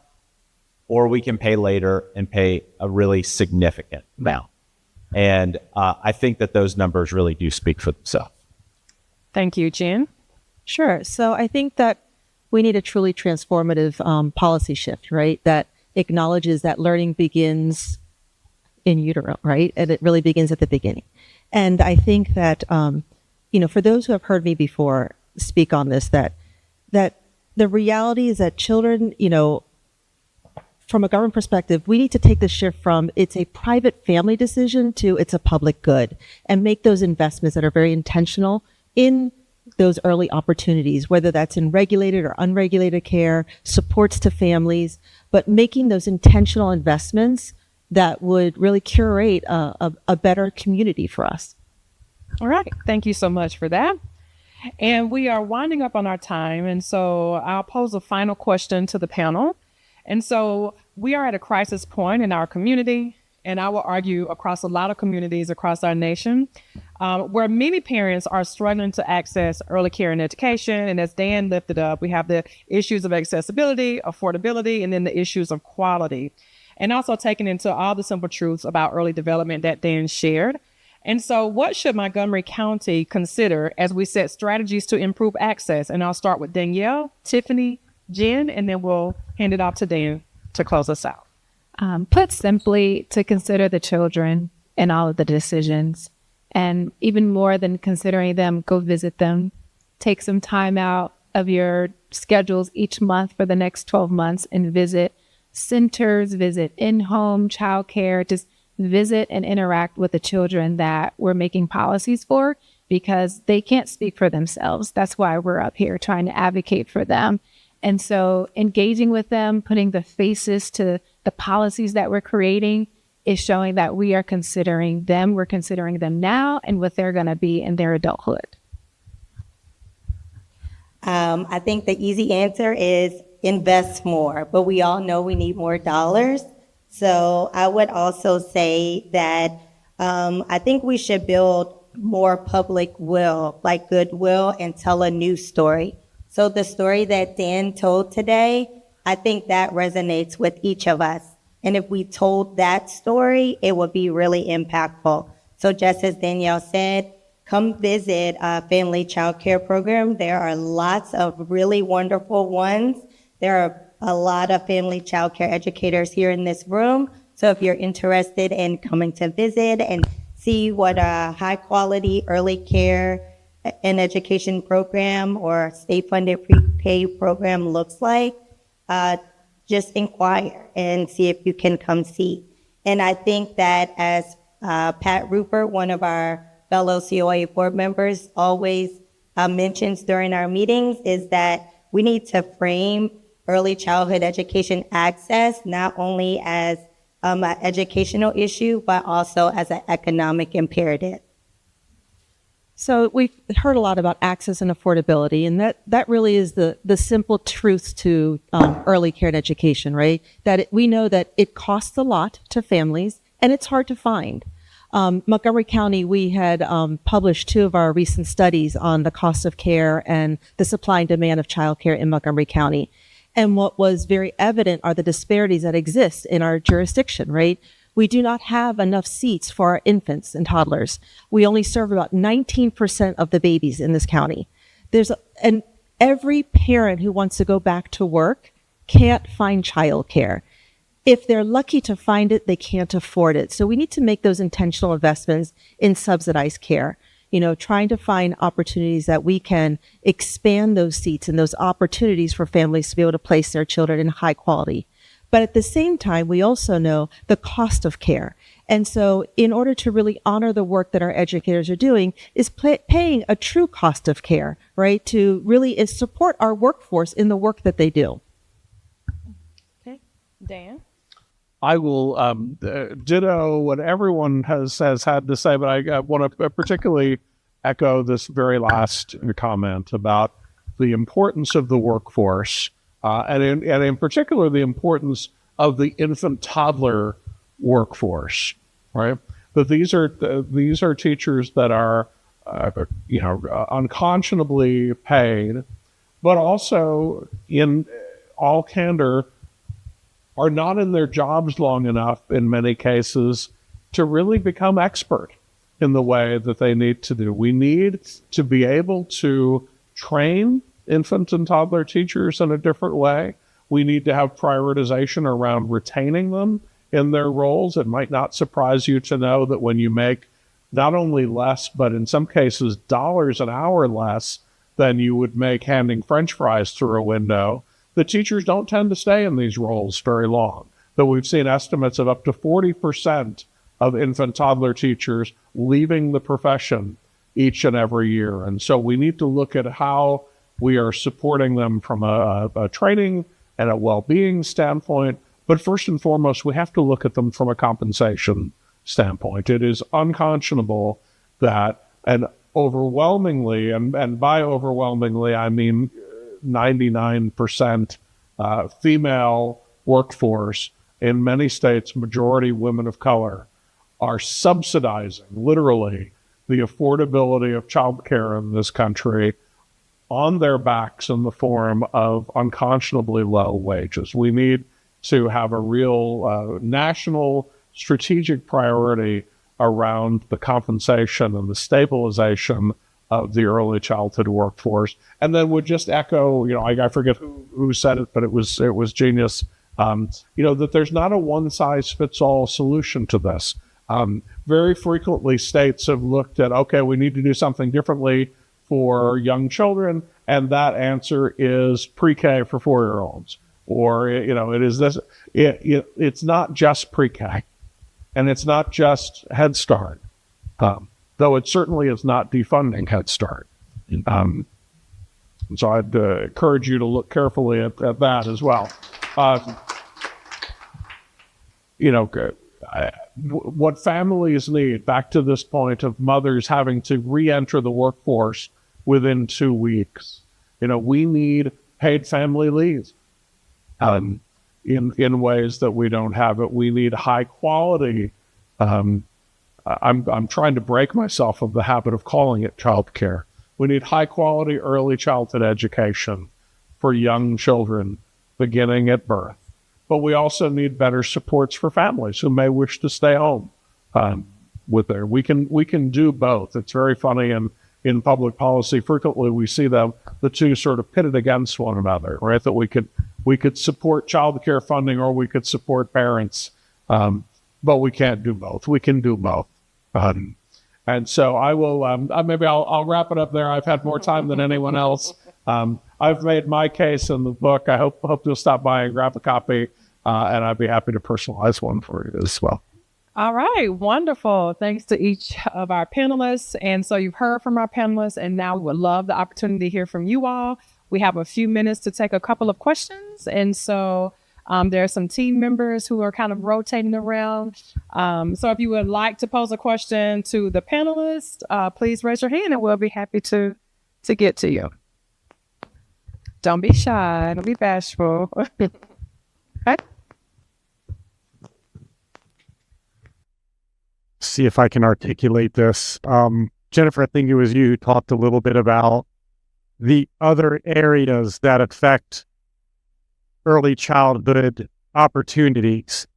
or we can pay later and pay a really significant amount. And I think that those numbers really do speak for themselves. Thank you, Jen. Sure. So I think that we need a truly transformative policy shift, right? That acknowledges that learning begins in utero, right? And it really begins at the beginning. And I think that, for those who have heard me before speak on this, that the reality is that children, from a government perspective, we need to take the shift from it's a private family decision to it's a public good and make those investments that are very intentional in those early opportunities, whether that's in regulated or unregulated care, supports to families, but making those intentional investments that would really curate a better community for us. All right. Thank you so much for that. And we are winding up on our time. And so I'll pose a final question to the panel. And so we are at a crisis point in our community, and I will argue across a lot of communities across our nation, where many parents are struggling to access early care and education. And as Dan lifted up, we have the issues of accessibility, affordability, and then the issues of quality. And also taking into all the simple truths about early development that Dan shared. And so what should Montgomery County consider as we set strategies to improve access? And I'll start with Danielle, Tiffany, Jen, and then we'll hand it off to Dan to close us out. Put simply, to consider the children in all of the decisions. And even more than considering them, go visit them. Take some time out of your schedules each month for the next 12 months and visit centers, visit in-home childcare, just visit and interact with the children that we're making policies for, because they can't speak for themselves. That's why we're up here trying to advocate for them. And so engaging with them, putting the faces to the policies that we're creating is showing that we are considering them. We're considering them now and what they're going to be in their adulthood. I think the easy answer is invest more, but we all know we need more dollars. So I would also say that I think we should build more public will, like goodwill, and tell a new story. So the story that Dan told today, I think that resonates with each of us. And if we told that story, it would be really impactful. So just as Danielle said, come visit a family child care program. There are lots of really wonderful ones. There are a lot of family child care educators here in this room. So if you're interested in coming to visit and see what a high quality early care and education program or state funded pre-K program looks like, just inquire and see if you can come see. And I think that as Pat Rupert, one of our fellow COA board members, always mentions during our meetings, is that we need to frame early childhood education access not only as an educational issue, but also as an economic imperative. So we've heard a lot about access and affordability, and that really is the simple truth to early care and education, right? We know that it costs a lot to families, and it's hard to find. Montgomery County, we had published 2 of our recent studies on the cost of care and the supply and demand of childcare in Montgomery County. And what was very evident are the disparities that exist in our jurisdiction, right? We do not have enough seats for our infants and toddlers. We only serve about 19% of the babies in this county. And every parent who wants to go back to work can't find childcare. If they're lucky to find it, they can't afford it. So we need to make those intentional investments in subsidized care, trying to find opportunities that we can expand those seats and those opportunities for families to be able to place their children in high quality. But at the same time, we also know the cost of care. And so in order to really honor the work that our educators are doing is paying a true cost of care, right? To really support our workforce in the work that they do. Okay, Dan? I will ditto what everyone has had to say, but I want to particularly echo this very last comment about the importance of the workforce, and in particular the importance of the infant toddler workforce, right? But these are teachers that are unconscionably paid, but also in all candor are not in their jobs long enough in many cases to really become expert in the way that they need to do. We need to be able to train infant and toddler teachers in a different way. We need to have prioritization around retaining them in their roles. It might not surprise you to know that when you make not only less, but in some cases dollars an hour less than you would make handing French fries through a window, the teachers don't tend to stay in these roles very long. Though we've seen estimates of up to 40% of infant toddler teachers leaving the profession each and every year. And so we need to look at how we are supporting them from a training and a well-being standpoint. But first and foremost, we have to look at them from a compensation standpoint. It is unconscionable that an overwhelmingly, and by overwhelmingly, I mean 99% female workforce in many states, majority women of color, are subsidizing, literally, the affordability of childcare in this country on their backs in the form of unconscionably low wages. We need to have a real national strategic priority around the compensation and the stabilization of the early childhood workforce. And then would just echo, I forget who said it, but it was genius, that there's not a one-size-fits-all solution to this. Very frequently, states have looked at, okay, we need to do something differently for young children, and that answer is pre-K for 4-year-olds. or it is this. It's not just pre-K, and it's not just Head Start, though it certainly is not defunding Head Start. So I'd encourage you to look carefully at that as well. What families need, back to this point of mothers having to re-enter the workforce within 2 weeks. We need paid family leave in ways that we don't have it. We need high quality. I'm trying to break myself of the habit of calling it childcare. We need high quality early childhood education for young children beginning at birth. But we also need better supports for families who may wish to stay home with their. We can do both. It's very funny in public policy. Frequently we see the two sort of pitted against one another, right? That we could support child care funding or we could support parents, but we can't do both. We can do both. And so I will, maybe I'll wrap it up there. I've had more time than anyone else. I've made my case in the book. I hope you'll stop by and grab a copy, and I'd be happy to personalize one for you as well. All right, wonderful. Thanks to each of our panelists. And so you've heard from our panelists, and now we would love the opportunity to hear from you all. We have a few minutes to take a couple of questions. And so there are some team members who are kind of rotating around. So if you would like to pose a question to the panelists, please raise your hand and we'll be happy to get to you. Don't be shy. Don't be bashful. Okay. See if I can articulate this. Jennifer, I think it was you who talked a little bit about the other areas that affect early childhood opportunities.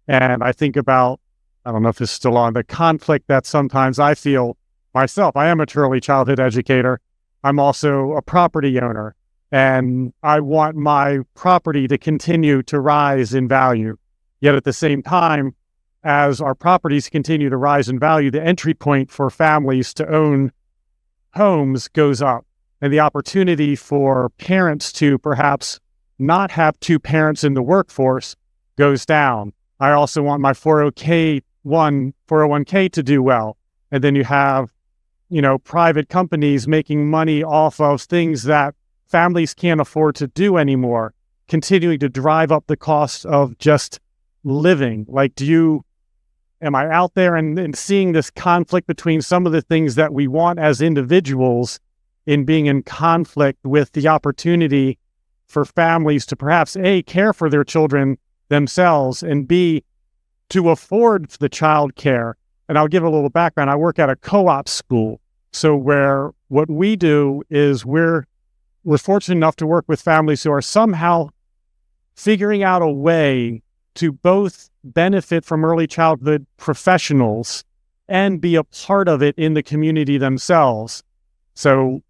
And I think about, I don't know if it's still on, the conflict that sometimes I feel myself. I am an early childhood educator. I'm also a property owner, and I want my property to continue to rise in value. Yet at the same time, as our properties continue to rise in value, the entry point for families to own homes goes up, and the opportunity for parents to perhaps not have two parents in the workforce goes down. I also want my 401k to do well. And then you have, private companies making money off of things that families can't afford to do anymore, continuing to drive up the cost of just living. Am I out there and seeing this conflict between some of the things that we want as individuals in being in conflict with the opportunity for families to perhaps A, care for their children themselves, and B, to afford the child care. And I'll give a little background. I work at a co-op school. So where what we do is we're fortunate enough to work with families who are somehow figuring out a way to both benefit from early childhood professionals and be a part of it in the community themselves. So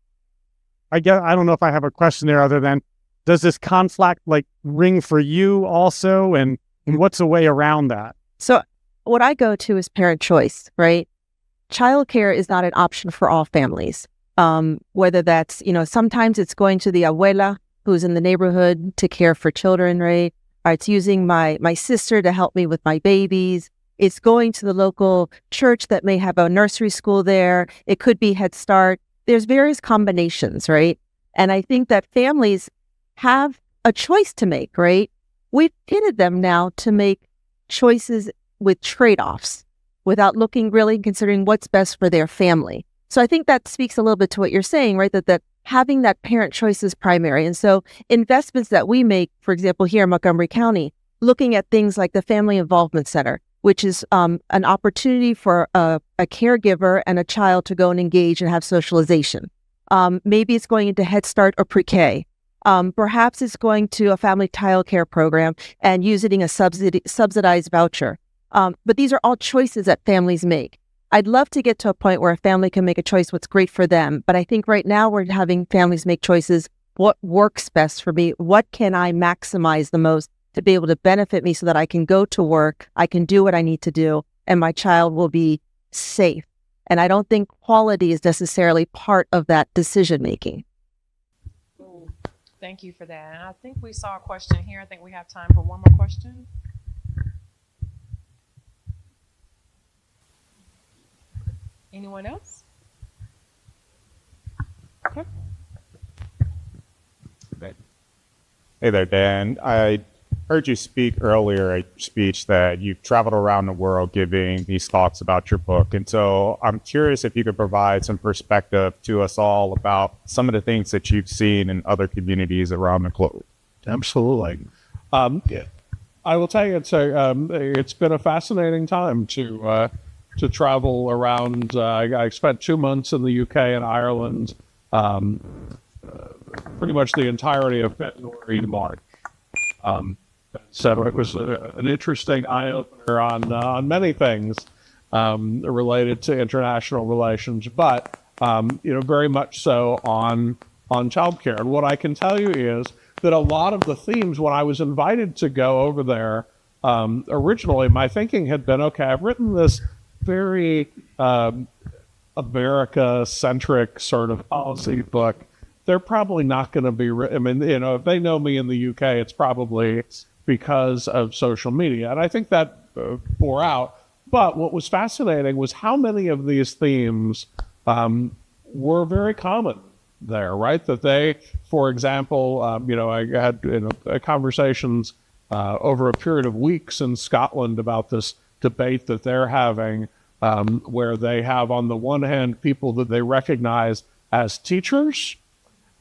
I don't know if I have a question there other than, does this conflict ring for you also? And what's a way around that? So what I go to is parent choice, right? Childcare is not an option for all families. Whether that's, sometimes it's going to the abuela who's in the neighborhood to care for children, right? Or it's using my sister to help me with my babies. It's going to the local church that may have a nursery school there. It could be Head Start. There's various combinations, right? And I think that families have a choice to make, right? We've pitted them now to make choices with trade-offs without considering what's best for their family. So I think that speaks a little bit to what you're saying, right? That having that parent choice is primary. And so investments that we make, for example, here in Montgomery County, looking at things like the Family Involvement Center, which is an opportunity for a caregiver and a child to go and engage and have socialization. Maybe it's going into Head Start or pre-K. Perhaps it's going to a family child care program and using a subsidized voucher. But these are all choices that families make. I'd love to get to a point where a family can make a choice what's great for them. But I think right now we're having families make choices. What works best for me? What can I maximize the most to be able to benefit me so that I can go to work, I can do what I need to do, and my child will be safe. And I don't think quality is necessarily part of that decision making. Thank you for that. And I think we saw a question here. I think we have time for one more question. Anyone else? Okay. Hey there, Dan. I heard you speak earlier at your speech that you've traveled around the world giving these thoughts about your book. And so I'm curious if you could provide some perspective to us all about some of the things that you've seen in other communities around the globe. Absolutely. Yeah. I will tell you, it's been a fascinating time to travel around. I spent 2 months in the UK and Ireland, pretty much the entirety of February to March. So it was an interesting eye opener on many things related to international relations, but very much so on childcare. And what I can tell you is that a lot of the themes, when I was invited to go over there, originally my thinking had been, okay, I've written this very America-centric sort of policy book. They're probably not going to be, if they know me in the UK, it's probably because of social media. And I think that bore out. But what was fascinating was how many of these themes were very common there, right? That they, for example, I had conversations over a period of weeks in Scotland about this debate that they're having, where they have, on the one hand, people that they recognize as teachers,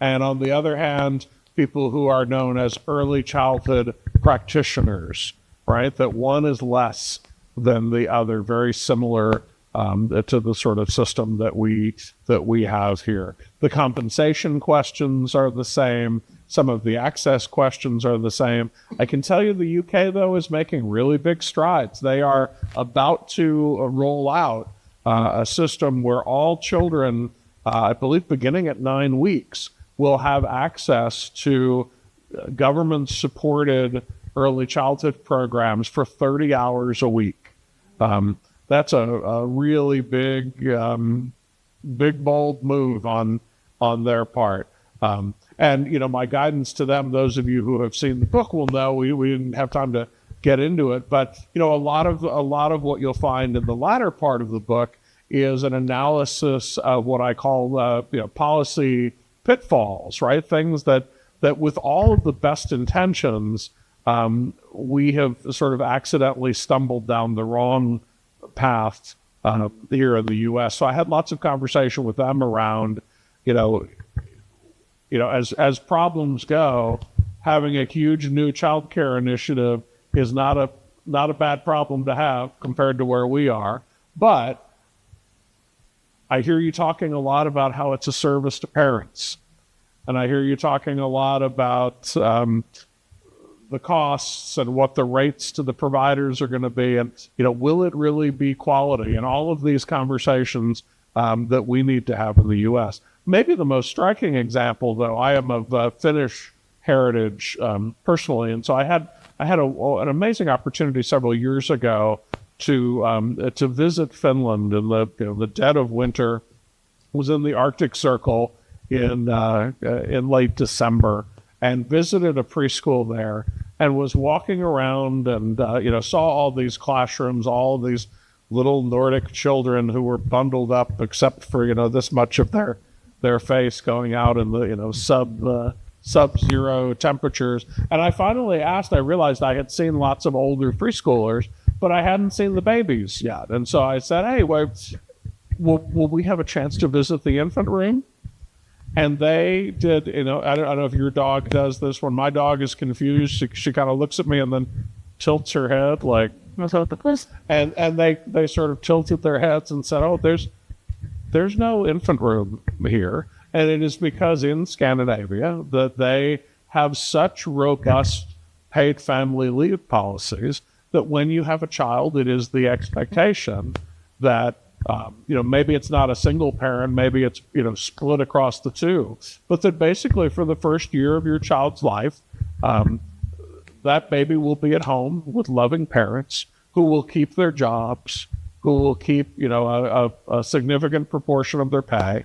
and on the other hand, people who are known as early childhood practitioners, right? That one is less than the other, very similar to the sort of system that we have here. The compensation questions are the same. Some of the access questions are the same. I can tell you the UK, though, is making really big strides. They are about to roll out a system where all children, I believe beginning at 9 weeks, will have access to government-supported early childhood programs for 30 hours a week. That's a really big, bold move on their part. And my guidance to them, those of you who have seen the book will know we didn't have time to get into it, but a lot of what you'll find in the latter part of the book is an analysis of what I call policy pitfalls, right? Things that with all of the best intentions, we have sort of accidentally stumbled down the wrong path here in the U.S. So I had lots of conversation with them around, as problems go, having a huge new child care initiative is not a bad problem to have compared to where we are. But I hear you talking a lot about how it's a service to parents. And I hear you talking a lot about the costs and what the rates to the providers are going to be. And, will it really be quality? And all of these conversations that we need to have in the U.S. Maybe the most striking example, though, I am of Finnish heritage personally. And so I had an amazing opportunity several years ago to visit Finland in the dead of winter. Was in the Arctic Circle in late December and visited a preschool there and was walking around and saw all these classrooms, all these little Nordic children who were bundled up except for this much of their face going out in the sub-zero temperatures. And I finally asked, I realized I had seen lots of older preschoolers, but I hadn't seen the babies yet. And so I said, hey, will we have a chance to visit the infant room? And they did, I don't know if your dog does this. When my dog is confused, she kind of looks at me and then tilts her head like, and they sort of tilted their heads and said, oh, there's no infant room here. And it is because in Scandinavia that they have such robust paid family leave policies that when you have a child, it is the expectation that maybe it's not a single parent, maybe it's, split across the two, but that basically for the first year of your child's life, that baby will be at home with loving parents who will keep their jobs, who will keep, a significant proportion of their pay,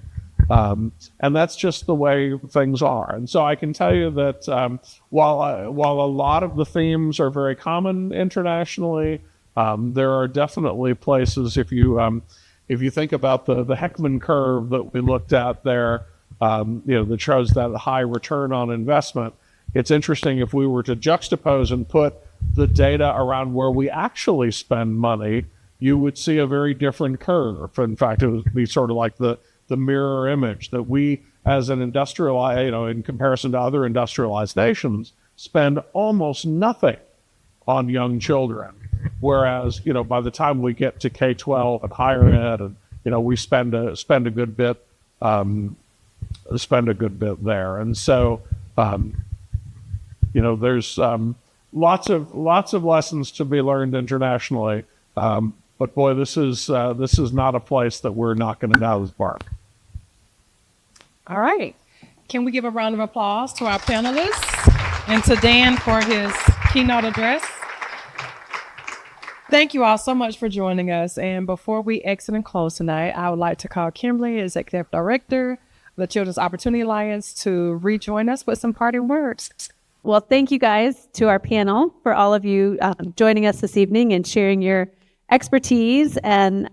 And that's just the way things are. And so I can tell you that while a lot of the themes are very common internationally, there are definitely places, if you think about the Heckman curve that we looked at there, that shows that high return on investment. It's interesting if we were to juxtapose and put the data around where we actually spend money, you would see a very different curve. In fact, it would be sort of like the mirror image that we, as an in comparison to other industrialized nations, spend almost nothing on young children. Whereas, by the time we get to K-12 and higher ed, and we spend a good bit there. And so, there's lots of lessons to be learned internationally. But boy, this is not a place that we're not going to nose bark. All right. Can we give a round of applause to our panelists and to Dan for his keynote address? Thank you all so much for joining us. And before we exit and close tonight, I would like to call Kimberly, Executive Director of the Children's Opportunity Alliance, to rejoin us with some parting words. Well, thank you guys to our panel for all of you joining us this evening and sharing your expertise and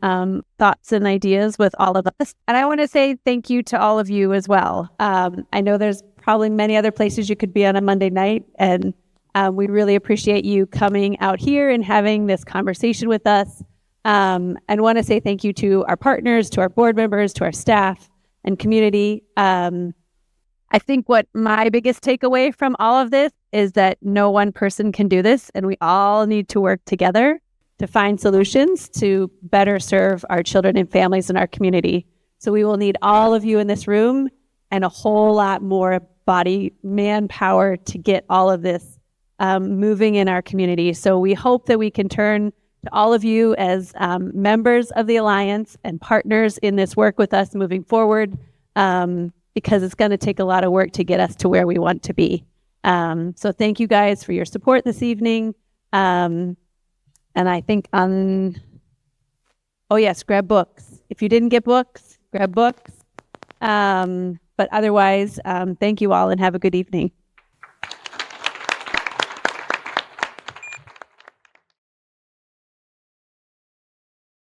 thoughts and ideas with all of us. And I want to say thank you to all of you as well. I know there's probably many other places you could be on a Monday night, and we really appreciate you coming out here and having this conversation with us. And want to say thank you to our partners, to our board members, to our staff and community. I think what my biggest takeaway from all of this is that no one person can do this, and we all need to work together to find solutions to better serve our children and families in our community. So we will need all of you in this room and a whole lot more manpower to get all of this moving in our community. So we hope that we can turn to all of you as members of the Alliance and partners in this work with us moving forward, because it's going to take a lot of work to get us to where we want to be. So thank you guys for your support this evening. And I think grab books. If you didn't get books, grab books. But otherwise, thank you all and have a good evening.